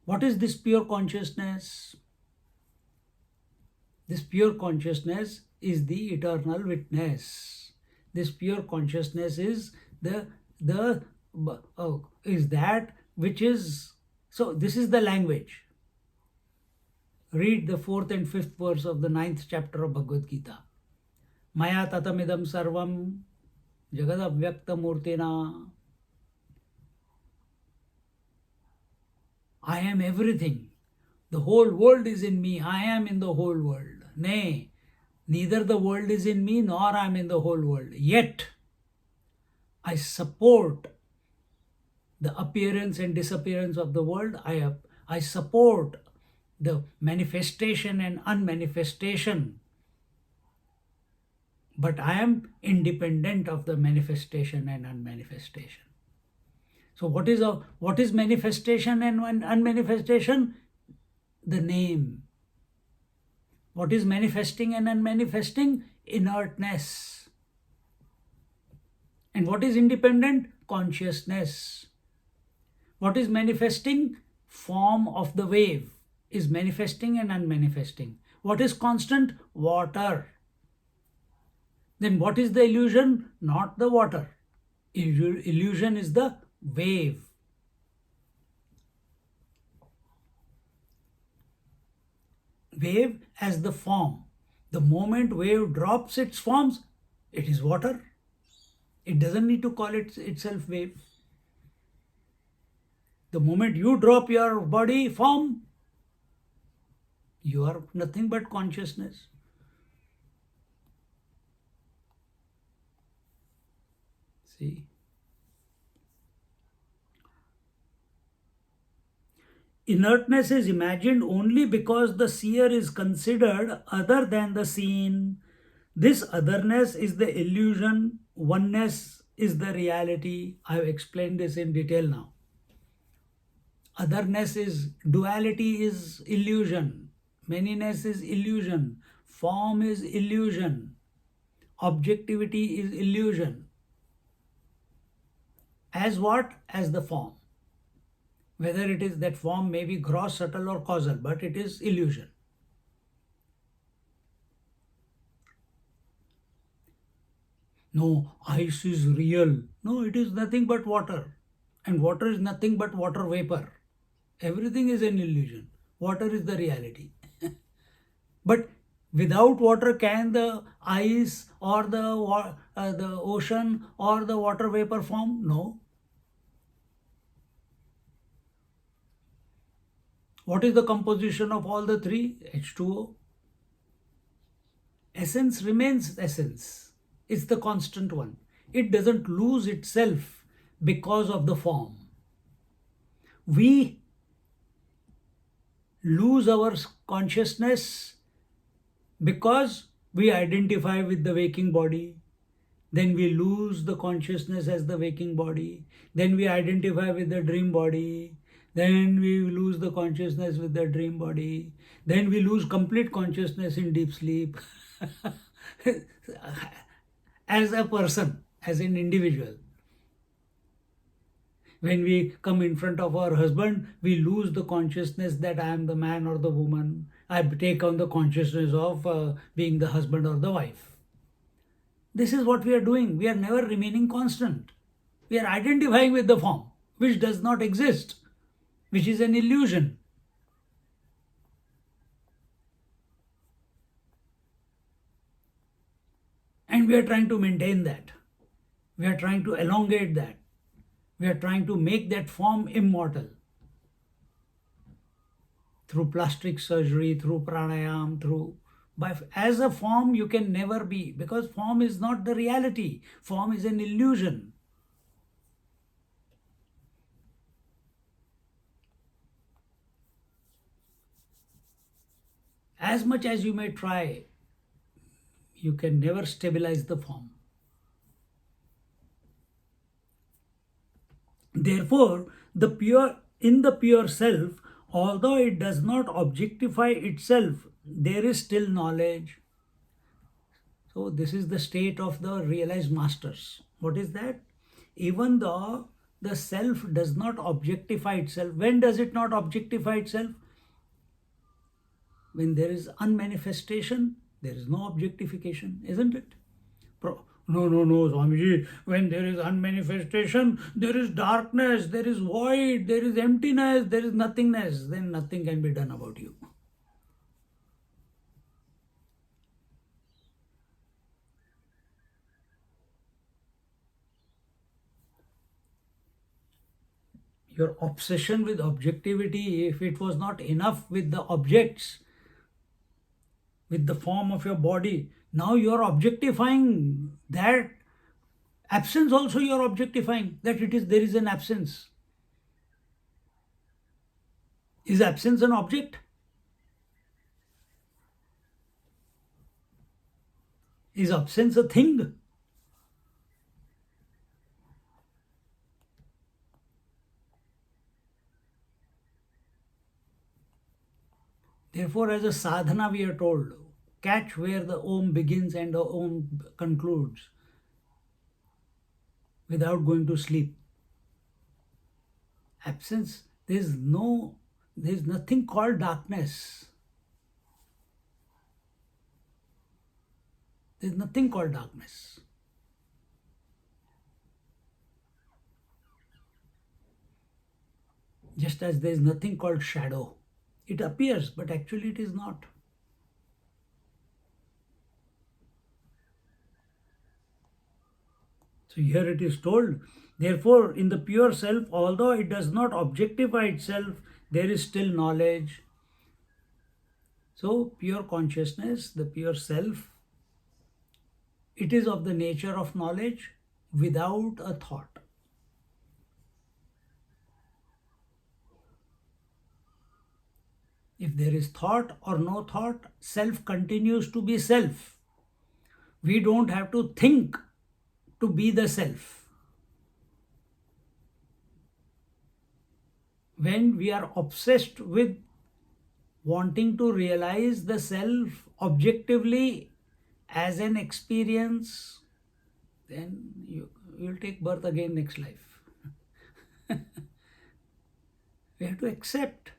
Speaker 1: What is this pure consciousness? This pure consciousness is the eternal witness. This pure consciousness is is that which is. So this is the language. Read the 4th and 5th verse of the 9th chapter of Bhagavad Gita. Maya tatamidam sarvam jagadavyakta murtina. I am everything. The whole world is in me. I am in the whole world. Nay, neither the world is in me nor I am in the whole world. Yet, I support the appearance and disappearance of the world. I support the manifestation and unmanifestation. But I am independent of the manifestation and unmanifestation. So what is manifestation and unmanifestation? The name. What is manifesting and unmanifesting? Inertness. And what is independent? Consciousness. What is manifesting? Form of the wave is manifesting and unmanifesting. What is constant? Water. Then what is the illusion? Not the water. Illusion is the wave. Wave as the form. The moment wave drops its forms, it is water. It doesn't need to call itself wave. The moment you drop your body form, you are nothing but consciousness. See? Inertness is imagined only because the seer is considered other than the seen. This otherness is the illusion, oneness is the reality. I have explained this in detail now. Otherness is duality, is illusion. Manyness is illusion. Form is illusion. Objectivity is illusion. As what? As the form. Whether it is that form may be gross, subtle or causal, but it is illusion. No, ice is real. No, it is nothing but water. And water is nothing but water vapor. Everything is an illusion. Water is the reality. But without water, can the ice or the ocean or the water vapor form? No. What is the composition of all the three? H2O. Essence remains essence. It's the constant one. It doesn't lose itself because of the form. We lose our consciousness because we identify with the waking body. Then we lose the consciousness as the waking body. Then we identify with the dream body. Then we lose the consciousness with the dream body. Then we lose complete consciousness in deep sleep. As a person, as an individual. When we come in front of our husband, we lose the consciousness that I am the man or the woman. I take on the consciousness of being the husband or the wife. This is what we are doing. We are never remaining constant. We are identifying with the form, which does not exist, which is an illusion. we are trying to maintain that. We are trying to elongate that. We are trying to make that form immortal. Through plastic surgery, through pranayam, as a form you can never be, because form is not the reality. Form is an illusion. As much as you may try, you can never stabilize the form. Therefore, in the pure self, although it does not objectify itself, there is still knowledge. So this is the state of the realized masters. What is that? Even though the self does not objectify itself. When does it not objectify itself? When there is unmanifestation, there is no objectification, isn't it? No, Swamiji. When there is unmanifestation, there is darkness, there is void, there is emptiness, there is nothingness. Then nothing can be done about you. Your obsession with objectivity, if it was not enough with the objects, with the form of your body, now you are objectifying that absence also. You are objectifying that there is an absence. Is absence an object? Is absence a thing? Therefore, as a sadhana, we are told, catch where the Om begins and the Om concludes without going to sleep. Absence, there is nothing called darkness. There is nothing called darkness. Just as there is nothing called shadow. It appears, but actually it is not. So here it is told, therefore, in the pure self, although it does not objectify itself, there is still knowledge. So, pure consciousness, the pure self, it is of the nature of knowledge without a thought. If there is thought or no thought, self continues to be self. We don't have to think to be the self. When we are obsessed with wanting to realize the self objectively as an experience, then you will take birth again next life. We have to accept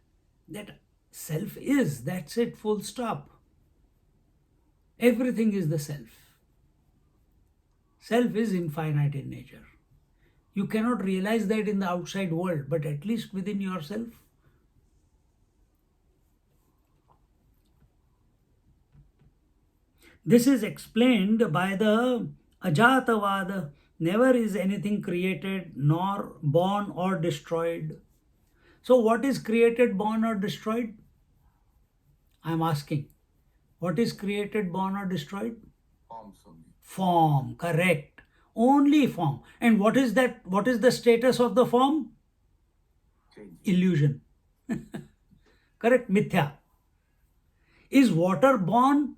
Speaker 1: that self is, that's it, full stop. Everything is the self. Self is infinite in nature. You cannot realize that in the outside world, but at least within yourself. This is explained by the Ajatavada. Never is anything created, nor born or destroyed. So what is created, born or destroyed? I am asking. What is created, born or destroyed?
Speaker 2: Form, Swami.
Speaker 1: Form, correct. Only form. And what is that? What is the status of the form?
Speaker 2: Change.
Speaker 1: Illusion. Correct? Mithya. Is water born,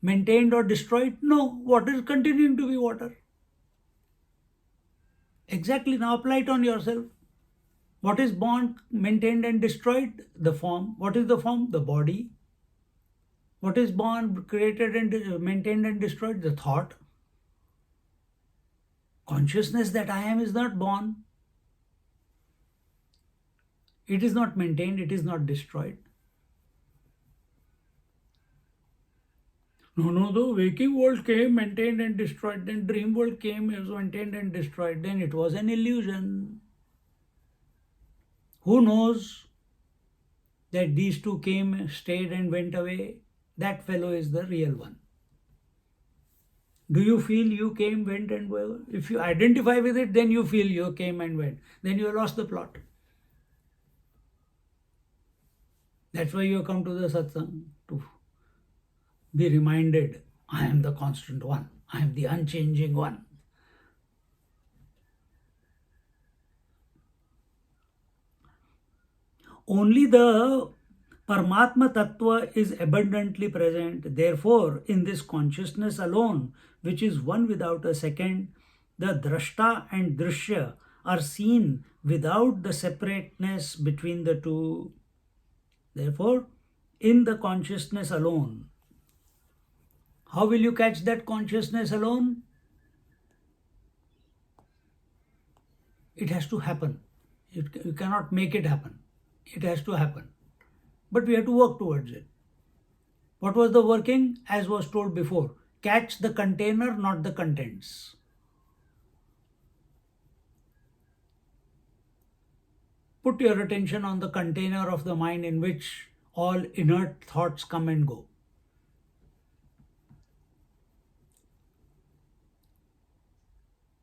Speaker 1: maintained or destroyed? No. Water is continuing to be water. Exactly. Now apply it on yourself. What is born, maintained and destroyed? The form. What is the form? The body. What is born, created and maintained and destroyed? The thought. Consciousness that I am is not born. It is not maintained, it is not destroyed. No, the waking world came, maintained and destroyed. Then dream world came, it was maintained and destroyed. Then it was an illusion. Who knows that these two came, stayed and went away? That fellow is the real one. Do you feel you came, went, and were? If you identify with it, then you feel you came and went. Then you lost the plot. That's why you come to the satsang, to be reminded, I am the constant one. I am the unchanging one. Only the Paramatma Tattva is abundantly present. Therefore, in this consciousness alone, which is one without a second, the Drashta and Drishya are seen without the separateness between the two. Therefore, in the consciousness alone, how will you catch that consciousness alone? It has to happen. You cannot make it happen. It has to happen. But we have to work towards it. What was the working? As was told before, catch the container, not the contents. Put your attention on the container of the mind in which all inert thoughts come and go.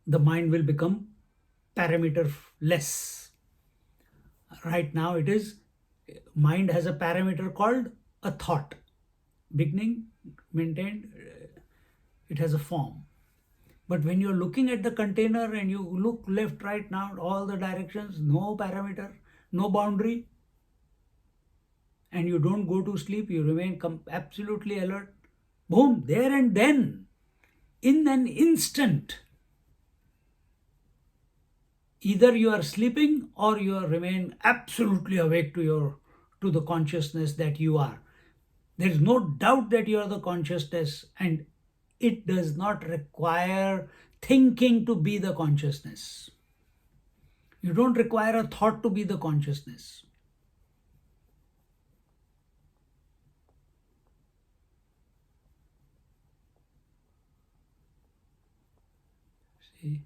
Speaker 1: The mind will become parameter-less. Right now it is, mind has a parameter called a thought. Beginning, maintained, it has a form. But when you're looking at the container and you look left, right, now, all the directions, no parameter, no boundary, and you don't go to sleep, you remain absolutely alert, boom, there and then, in an instant, either you are sleeping or you remain absolutely awake to the consciousness that you are. There is no doubt that you are the consciousness, and it does not require thinking to be the consciousness. You don't require a thought to be the consciousness. See?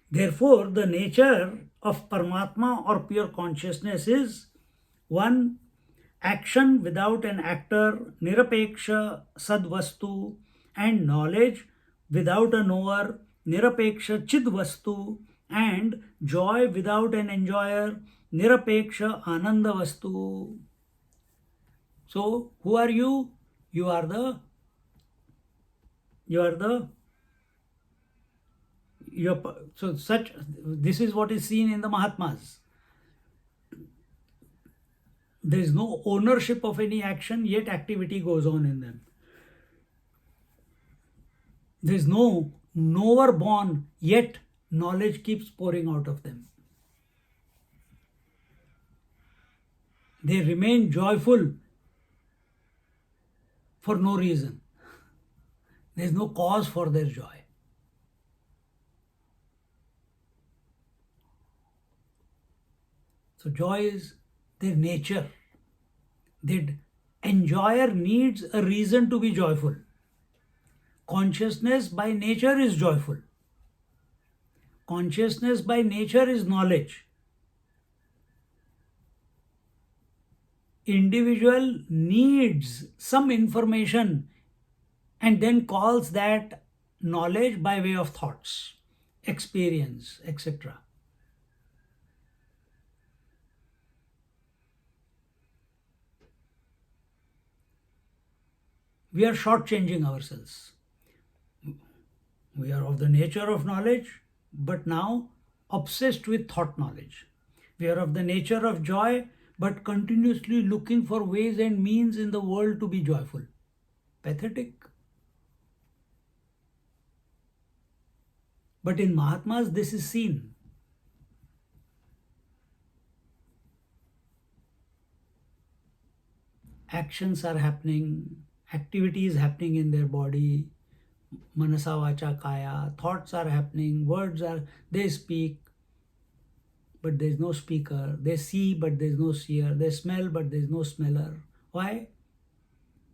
Speaker 1: Therefore, the nature of Paramatma or pure consciousness is 1. Action without an actor, nirapeksha sadvastu, and knowledge without a knower, nirapeksha chidvastu, and joy without an enjoyer, nirapeksha anandavastu. So, who are you? You are the this is what is seen in the Mahatmas. There is no ownership of any action, yet activity goes on in them. There is no knower born, yet knowledge keeps pouring out of them. They remain joyful for no reason. There is no cause for their joy. So joy is their nature. The enjoyer needs a reason to be joyful. Consciousness by nature is joyful. Consciousness by nature is knowledge. Individual needs some information and then calls that knowledge by way of thoughts, experience, etc. We are shortchanging ourselves. We are of the nature of knowledge, but now obsessed with thought knowledge. We are of the nature of joy, but continuously looking for ways and means in the world to be joyful. Pathetic. But in Mahatmas, this is seen. Actions are happening, activity is happening in their body, manasa vacha kaya, thoughts are happening, they speak, but there is no speaker. They see, but there is no seer. They smell, but there is no smeller. Why?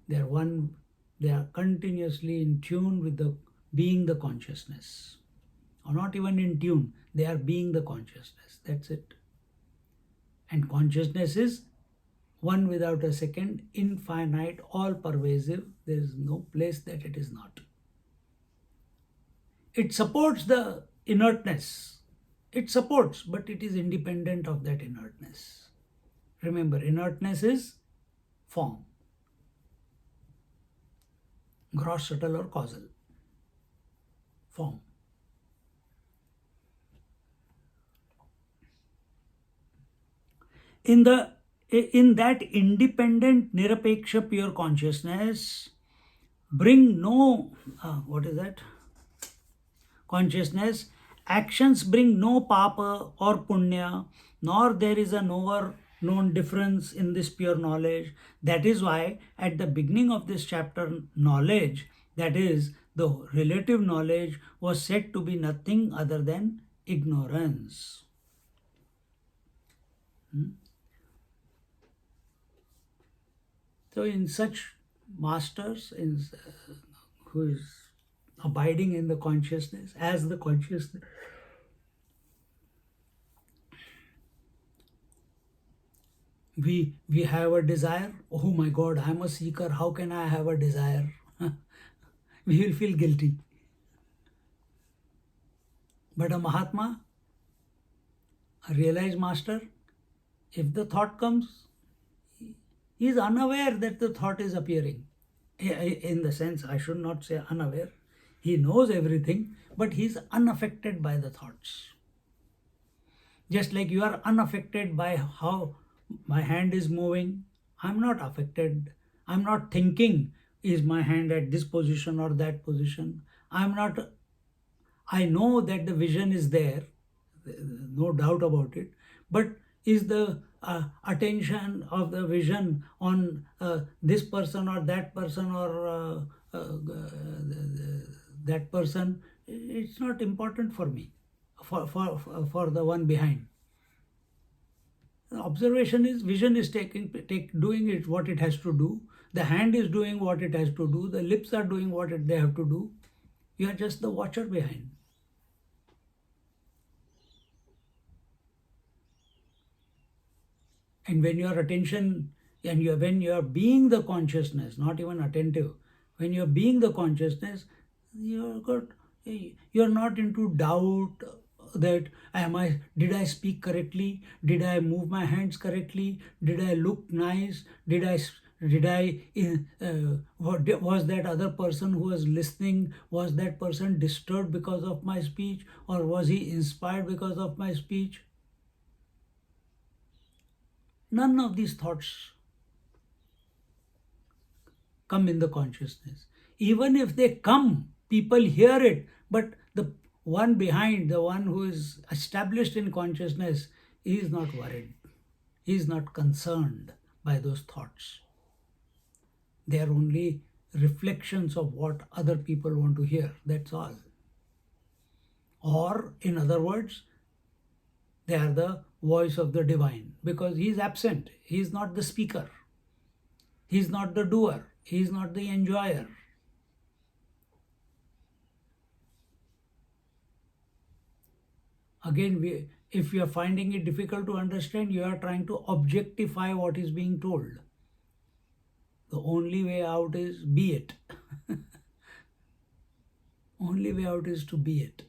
Speaker 1: They are one. They are continuously in tune with being the consciousness. Or not even in tune. They are being the consciousness. That's it. And consciousness is one without a second, infinite, all pervasive. There is no place that it is not. It supports the inertness. It supports, but it is independent of that inertness. Remember, inertness is form, gross, subtle, or causal. Form. In that independent nirapeksha pure consciousness, bring no what is that? Consciousness, actions bring no papa or punya, nor there is a known difference in this pure knowledge. That is why at the beginning of this chapter, knowledge, that is the relative knowledge, was said to be nothing other than ignorance. So in such masters, who is abiding in the consciousness, as the consciousness, we have a desire. Oh my God, I'm a seeker. How can I have a desire? We will feel guilty. But a Mahatma, a realized master, if the thought comes, he is unaware that the thought is appearing. In the sense, I should not say unaware. He knows everything, but he is unaffected by the thoughts. Just like you are unaffected by how my hand is moving, I'm not affected. I'm not thinking, is my hand at this position or that position? I know that the vision is there, no doubt about it, but is the attention of the vision on this person or that person or that person? It's not important for me, for the one behind. Observation is, vision is doing it what it has to do. The hand is doing what it has to do. The lips are doing what they have to do. You are just the watcher behind. And when your attention, and when you are being the consciousness, not even attentive, when you are being the consciousness, you're not into doubt that did I speak correctly? Did I move my hands correctly? Did I look nice? Was that other person who was listening, was that person disturbed because of my speech, or was he inspired because of my speech? None of these thoughts come in the consciousness. Even if they come, people hear it, but the one behind, the one who is established in consciousness, he is not worried. He is not concerned by those thoughts. They are only reflections of what other people want to hear. That's all. Or, in other words, they are the voice of the divine, because he is absent. He is not the speaker. He is not the doer. He is not the enjoyer. Again, if you are finding it difficult to understand, you are trying to objectify what is being told. The only way out is be it. Only way out is to be it.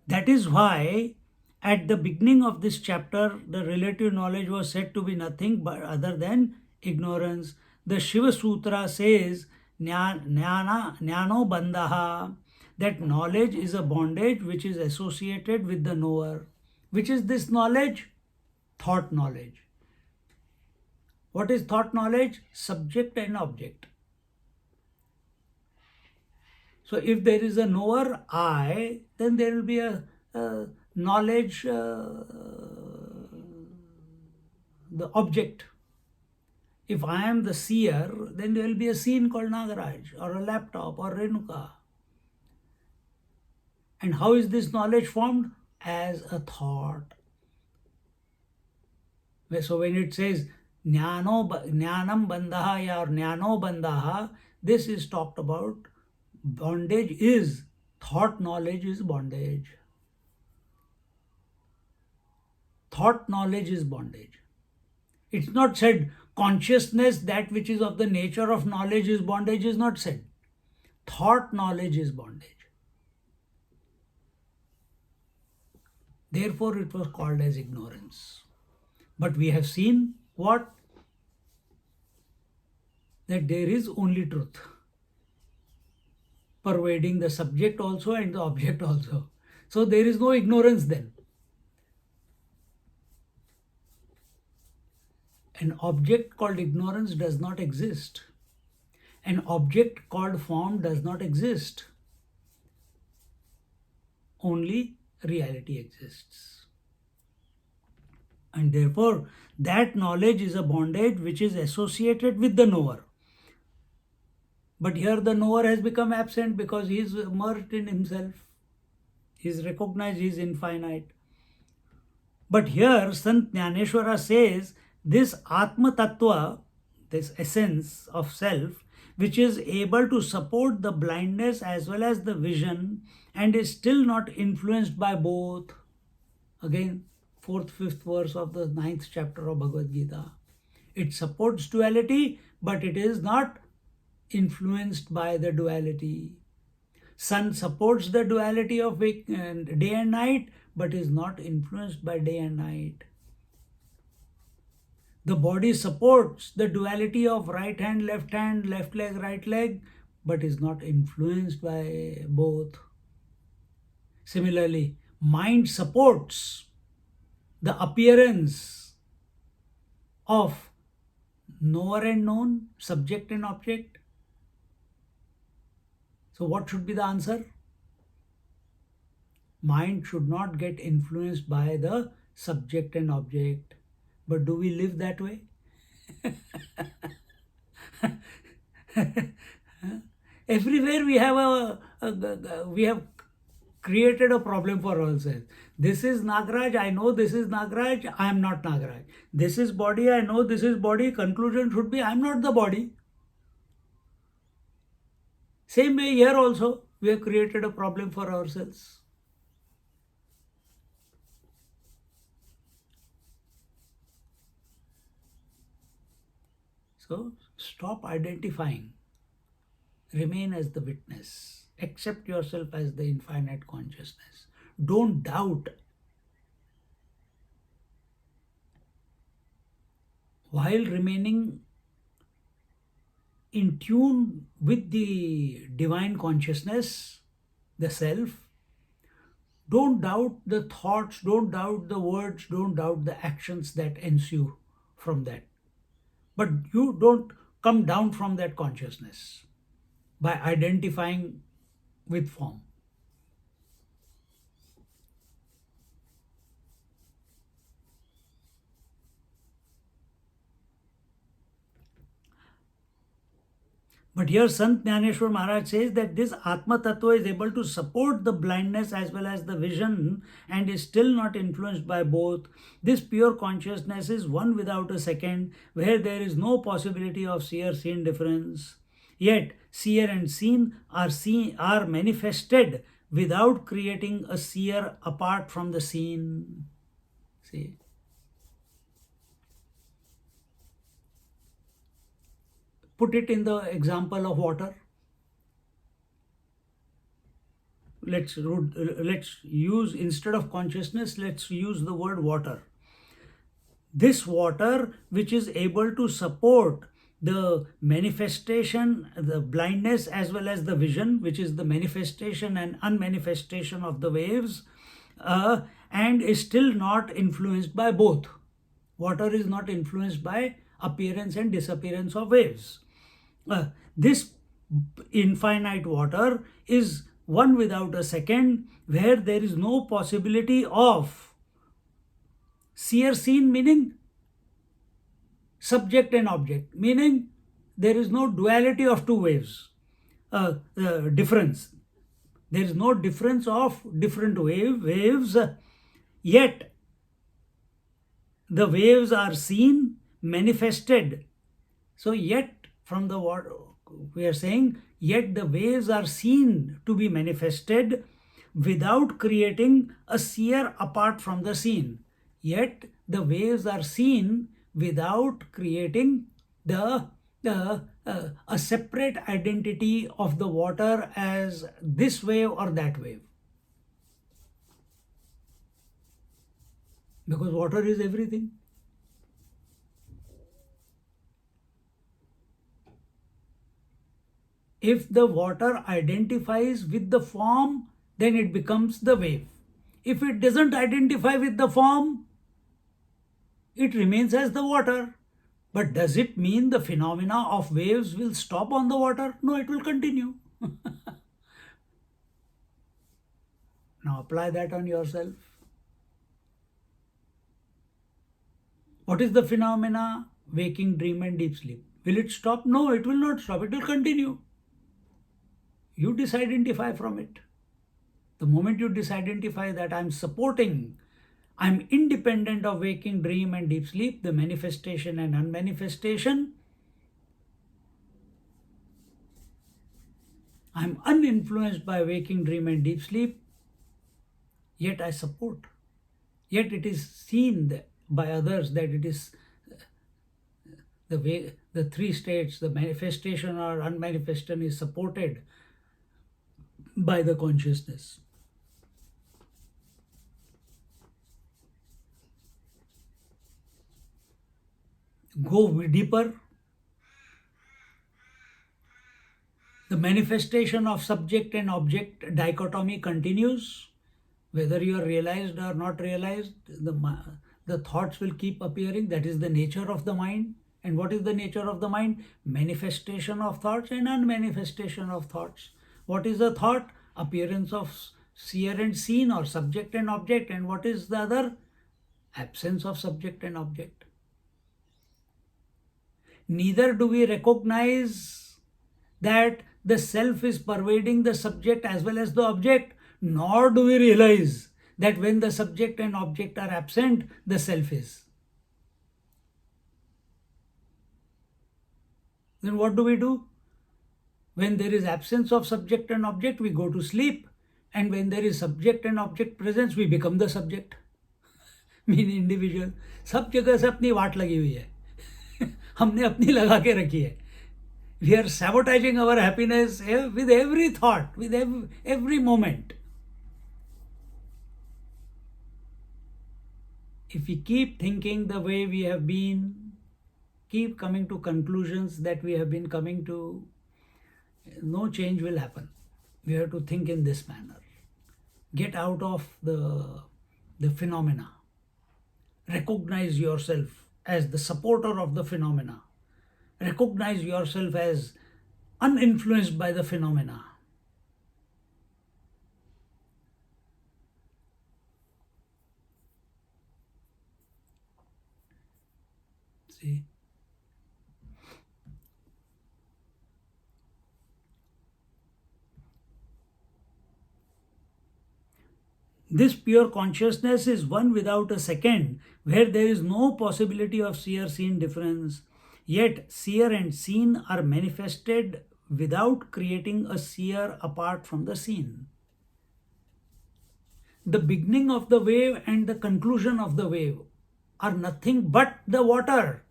Speaker 1: That is why at the beginning of this chapter, the relative knowledge was said to be nothing but other than ignorance. The Shiva Sutra says, Jnano bandhaha, that knowledge is a bondage which is associated with the knower. Which is this knowledge? Thought knowledge. What is thought knowledge? Subject and object. So if there is a knower, I, then there will be a knowledge, the object. If I am the seer, then there will be a scene called Nagaraj, or a laptop, or Renuka. And how is this knowledge formed? As a thought. So when it says jnanam bandhaha or jnano bandhaha, this is talked about. Bondage is, thought knowledge is bondage. Thought knowledge is bondage. It's not said consciousness, that which is of the nature of knowledge, is bondage, is not said. Thought knowledge is bondage. Therefore, it was called as ignorance. But we have seen what? That there is only truth, pervading the subject also and the object also. So there is no ignorance then. An object called ignorance does not exist. An object called form does not exist. Only reality exists. And therefore, that knowledge is a bondage which is associated with the knower. But here the knower has become absent because he is immersed in himself. He is recognized, he is infinite. But here Sant Jnaneshwara says this Atma Tattva, this essence of self, which is able to support the blindness as well as the vision and is still not influenced by both. Again, 4th, 5th verse of the 9th chapter of Bhagavad Gita. It supports duality, but it is not influenced by the duality. Sun supports the duality of day and night, but is not influenced by day and night. The body supports the duality of right hand, left leg, right leg, but is not influenced by both. Similarly, mind supports the appearance of knower and known, subject and object. So what should be the answer? Mind should not get influenced by the subject and object. But do we live that way? Everywhere we have created a problem for ourselves. This is Nagraj, I know this is Nagraj, I am not Nagraj. This is body, I know this is body. Conclusion should be, I am not the body. Same way here also, we have created a problem for ourselves. So stop identifying. Remain as the witness. Accept yourself as the infinite consciousness. Don't doubt. While remaining in tune with the divine consciousness, the self, don't doubt the thoughts, don't doubt the words, don't doubt the actions that ensue from that. But you don't come down from that consciousness by identifying with form. But here Sant Jnaneshwar Maharaj says that this Atma Tattva is able to support the blindness as well as the vision and is still not influenced by both. This pure consciousness is one without a second, where there is no possibility of seer-seen difference. Yet seer and seen are manifested without creating a seer apart from the seen. See? Put it in the example of water. Let's use, instead of consciousness, let's use the word water. This water, which is able to support the manifestation, the blindness as well as the vision, which is the manifestation and unmanifestation of the waves, and is still not influenced by both. Water is not influenced by appearance and disappearance of waves. This infinite water is one without a second, where there is no possibility of seer-seen, meaning subject and object, meaning there is no duality of two waves, difference. There is no difference of different waves, yet the waves are seen, manifested. So yet, from the word we are saying, yet the waves are seen to be manifested without creating a seer apart from the seen. yet the waves are seen without creating a separate identity of the water as this wave or that wave. Because water is everything. If the water identifies with the form, then it becomes the wave. If it doesn't identify with the form, it remains as the water. But does it mean the phenomena of waves will stop on the water? No, it will continue. Now apply that on yourself. What is the phenomena? Waking, dream and deep sleep. Will it stop? No, it will not stop. It will continue. You disidentify from it. The moment you disidentify that I'm supporting, I'm independent of waking, dream and deep sleep, the manifestation and unmanifestation, I'm uninfluenced by waking, dream and deep sleep, yet I support. Yet it is seen by others that it is the way the three states, the manifestation or unmanifestation, is supported by the consciousness. Go deeper. The manifestation of subject and object dichotomy continues. Whether you are realized or not realized, the thoughts will keep appearing. That is the nature of the mind. And what is the nature of the mind? Manifestation of thoughts and unmanifestation of thoughts. What is the thought? Appearance of seer and seen, or subject and object. And what is the other? Absence of subject and object. Neither do we recognize that the self is pervading the subject as well as the object, nor do we realize that when the subject and object are absent, the self is. Then what do? When there is absence of subject and object, we go to sleep. And when there is subject and object presence, we become the subject. Mean individual. सब जगह से अपनी वाट लगी हुई है. हमने अपनी लगा के रखी है. We are sabotaging our happiness with every thought, with every moment. If we keep thinking the way we have been, keep coming to conclusions that we have been coming to, no change will happen. We have to think in this manner. Get out of the phenomena. Recognize yourself as the supporter of the phenomena. Recognize yourself as uninfluenced by the phenomena. See? This pure consciousness is one without a second, where there is no possibility of seer-seen difference. Yet seer and seen are manifested without creating a seer apart from the seen. The beginning of the wave and the conclusion of the wave are nothing but the water.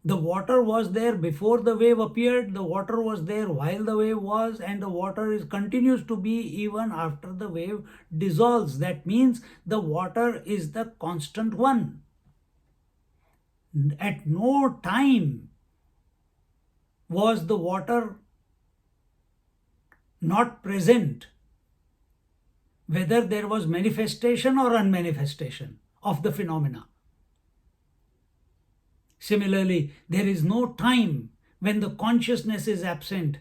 Speaker 1: The water was there before the wave appeared, the water was there while the wave was, and the water continues to be even after the wave dissolves. That means the water is the constant one. At no time was the water not present, whether there was manifestation or unmanifestation of the phenomena. Similarly, there is no time when the consciousness is absent,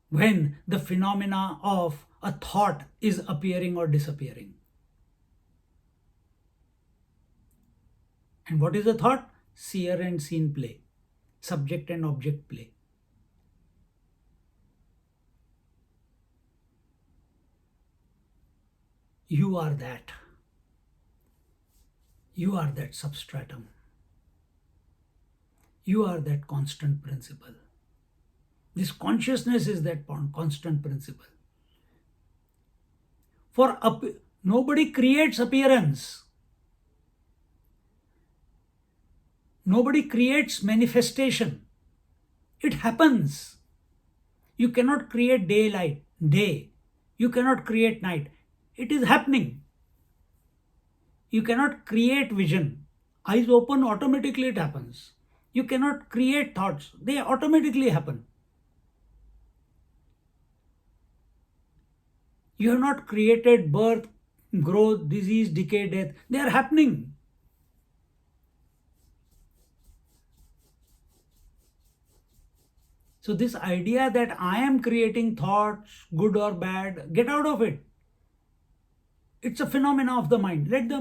Speaker 1: when the phenomena of a thought is appearing or disappearing. And what is a thought? Seer and seen play, subject and object play. You are that. You are that substratum. You are that constant principle. This consciousness is that constant principle. Nobody creates appearance. Nobody creates manifestation. It happens. You cannot create day. You cannot create night. It is happening. You cannot create vision. Eyes open, automatically it happens. You cannot create thoughts. They automatically happen. You have not created birth, growth, disease, decay, death. They are happening. So this idea that I am creating thoughts, good or bad, get out of it. It's a phenomena of the mind. Let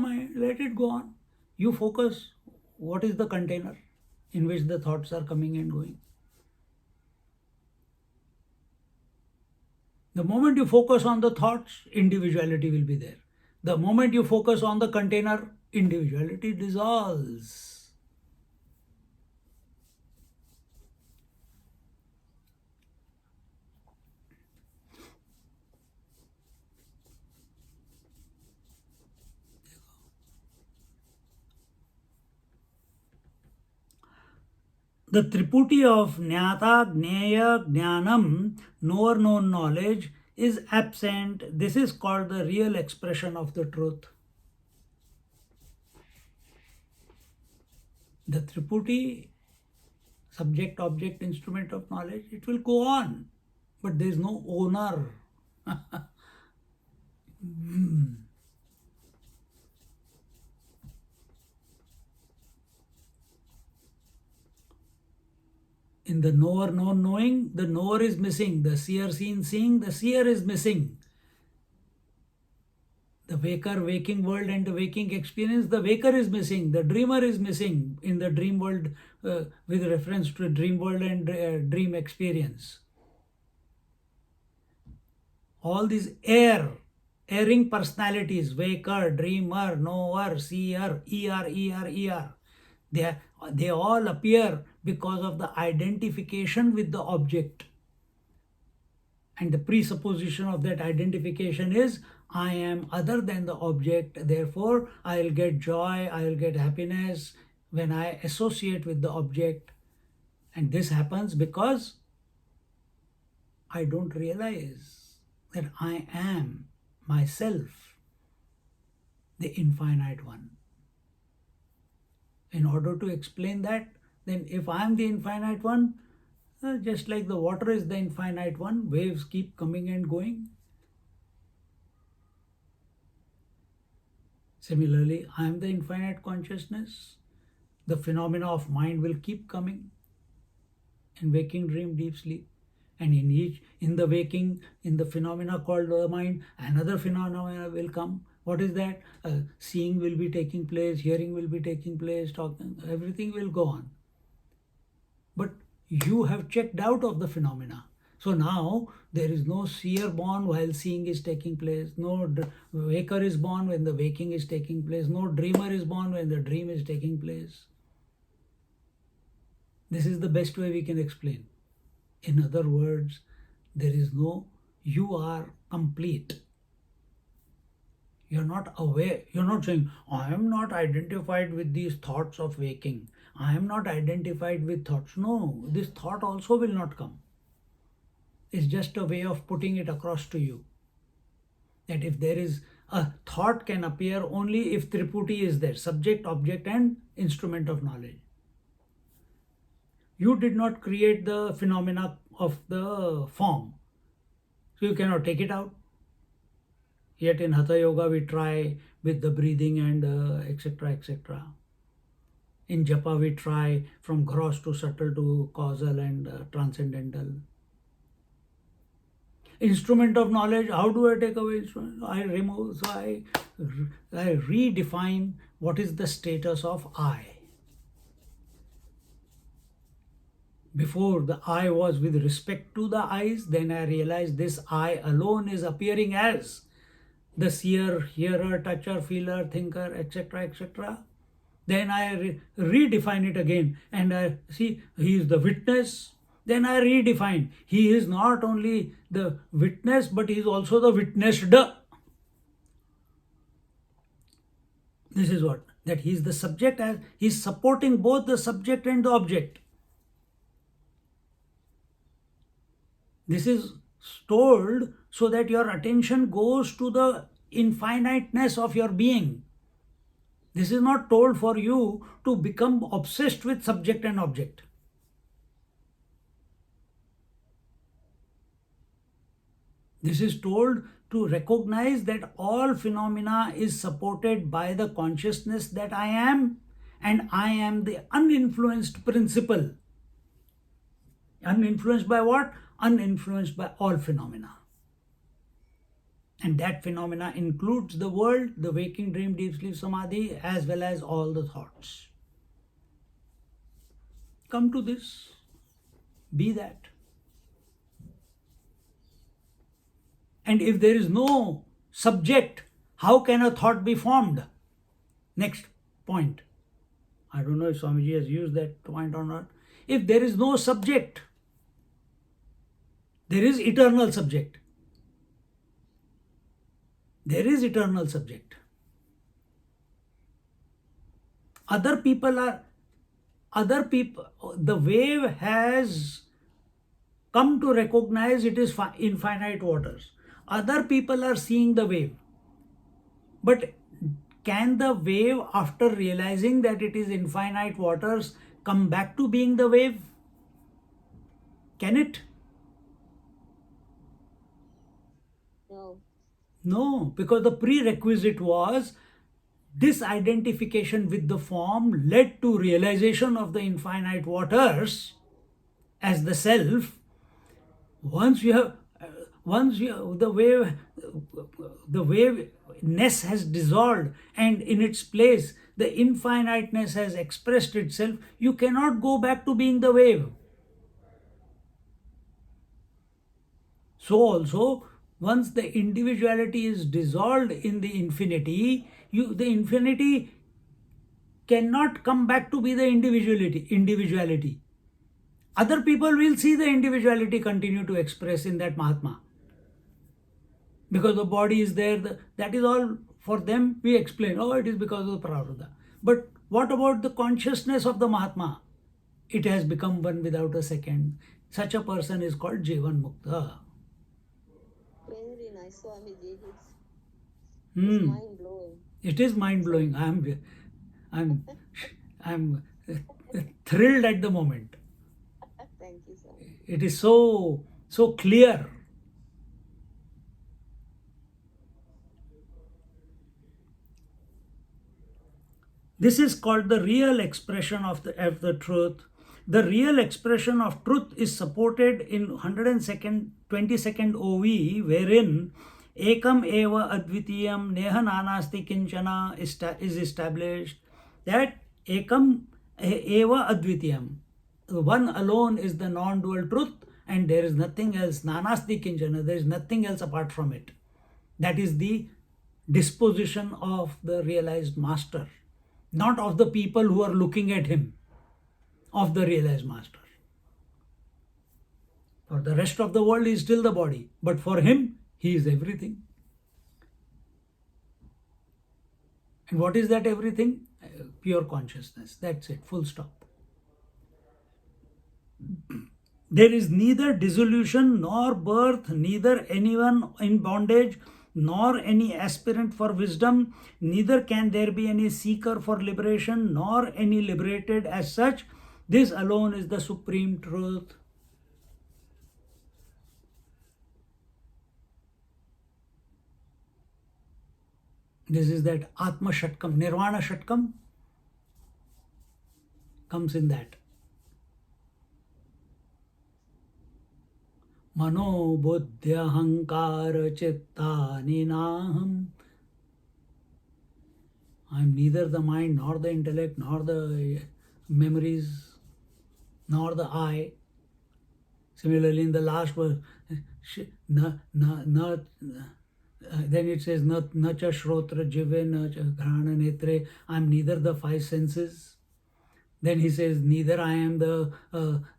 Speaker 1: it go on. You focus. What is the container in which the thoughts are coming and going? The moment you focus on the thoughts, individuality will be there. The moment you focus on the container, individuality dissolves. The triputi of Jnata, Jnaya, Jnanam, knower, known knowledge, is absent. This is called the real expression of the truth. The triputi, subject, object, instrument of knowledge, it will go on, but there is no owner. In the knower, known, knowing, the knower is missing. The seer, seen, seeing, the seer is missing. The waker, waking world and the waking experience, the waker is missing. The dreamer is missing in the dream world with reference to dream world and dream experience. All these erring personalities, waker, dreamer, knower, seer, ER, they all appear because of the identification with the object. And the presupposition of that identification is, I am other than the object, therefore I will get joy, I will get happiness when I associate with the object. And this happens because I don't realize that I am myself, the infinite one. In order to explain that, then if I am the infinite one, just like the water is the infinite one, waves keep coming and going. Similarly, I am the infinite consciousness. The phenomena of mind will keep coming in waking, dream, deep sleep. And in the waking, in the phenomena called the mind, another phenomena will come. What is that? Seeing will be taking place, hearing will be taking place, talking, everything will go on. But you have checked out of the phenomena. So now there is no seer born while seeing is taking place. No waker is born when the waking is taking place. No dreamer is born when the dream is taking place. This is the best way we can explain. In other words, there is no, you are complete. You're not aware. You're not saying, I am not identified with these thoughts of waking. I am not identified with thoughts. No, this thought also will not come. It's just a way of putting it across to you. That if there is a thought can appear only if triputi is there, subject, object and instrument of knowledge. You did not create the phenomena of the form. So you cannot take it out. Yet in Hatha Yoga we try with the breathing and etc. etc. In Japa we try from gross to subtle to causal and transcendental. Instrument of knowledge, how do I take away instrument? I remove, so I redefine what is the status of I. Before, the I was with respect to the eyes, then I realized this I alone is appearing as the seer, hearer, toucher, feeler, thinker, etc. etc. Then I redefine it again and I see he is the witness. Then I redefine. He is not only the witness, but he is also the witnessed. This is what, that he is the subject, as he is supporting both the subject and the object. This is told so that your attention goes to the infiniteness of your being. This is not told for you to become obsessed with subject and object. This is told to recognize that all phenomena is supported by the consciousness that I am, and I am the uninfluenced principle. Uninfluenced by what? Uninfluenced by all phenomena. And that phenomena includes the world, the waking, dream, deep sleep, samadhi, as well as all the thoughts. Come to this. Be that. And if there is no subject, how can a thought be formed? Next point. I don't know if Swamiji has used that point or not. If there is no subject, there is eternal subject. There is eternal subject. Other people, the wave has come to recognize it is infinite waters. Other people are seeing the wave. But can the wave, after realizing that it is infinite waters, come back to being the wave? Can it?
Speaker 3: No.
Speaker 1: No, because the prerequisite was disidentification with the form led to realization of the infinite waters as the self. Once the waveness has dissolved, and in its place the infiniteness has expressed itself, you cannot go back to being the wave. So also, once the individuality is dissolved in the infinity, the infinity cannot come back to be the individuality. Other people will see the individuality continue to express in that Mahatma. Because the body is there, that is all for them. We explain, oh, it is because of the Prarabdha. But what about the consciousness of the Mahatma? It has become one without a second. Such a person is called Jivan Mukta.
Speaker 3: Very nice, Swamiji. It's mind blowing.
Speaker 1: It is mind blowing. I'm thrilled at the moment.
Speaker 3: Thank you, Swami.
Speaker 1: It is so clear. This is called the real expression of the truth. The real expression of truth is supported in 22nd OV, wherein Ekam eva advitiyam neha nanasti kinchana is established. That Ekam eva advitiyam, one alone is the non-dual truth, and there is nothing else. Nanasti kinchana, there is nothing else apart from it. That is the disposition of the realized master, not of the people who are looking at him, of the realized master. For the rest of the world, he is still the body, but for him, he is everything. And what is that everything? Pure consciousness. That's it, full stop. There is neither dissolution nor birth, neither anyone in bondage, nor any aspirant for wisdom, neither can there be any seeker for liberation, nor any liberated as such. This alone is the supreme truth. This is that Atma Shatkam, Nirvana Shatkam comes in that. Mano buddhya hankara chitta ninaham. I am neither the mind, nor the intellect, nor the memories, nor the I. Similarly, in the last verse, then it says, na cha shrotra jive, na cha ghrana netre. I am neither the five senses. Then he says, neither I am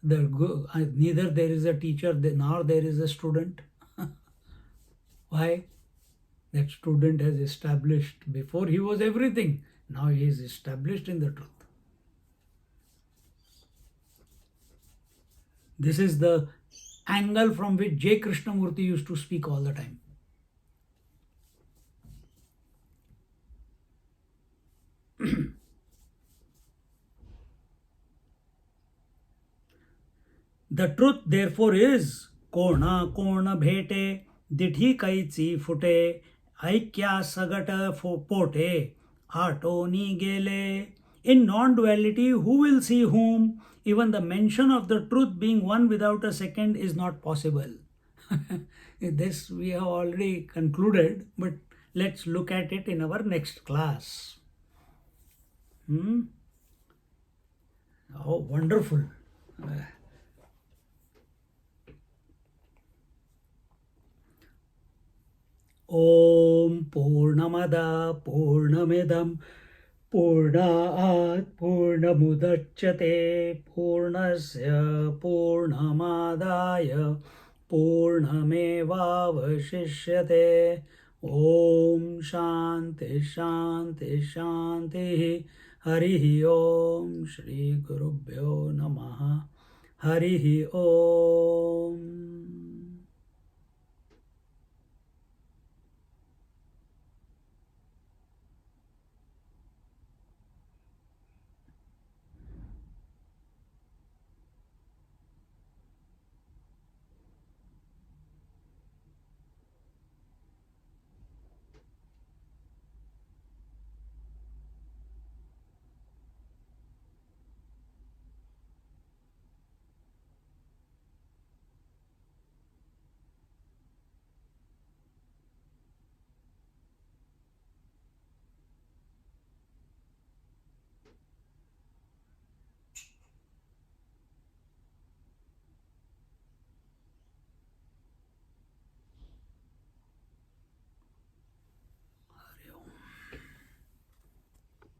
Speaker 1: neither there is a teacher, nor there is a student. Why? That student has established before he was everything. Now he is established in the truth. This is the angle from which J. Krishnamurti used to speak all the time. The truth therefore is कोणा कोण भेटे दिठी कैची फुटे ऐक्या सगट पोटे आटोनी गेले. In non-duality, who will see whom? Even the mention of the truth being one without a second is not possible. This we have already concluded, but let's look at it in our next class. Oh, wonderful. Om Purnamada Purnamidam Purnaat Purnamudachyate Purnasya Purnamadaya Purnamevavashishyate. Om Shanti Shanti Shanti. Harihi Om. Shri Gurubhyo Namaha. Harihi Om.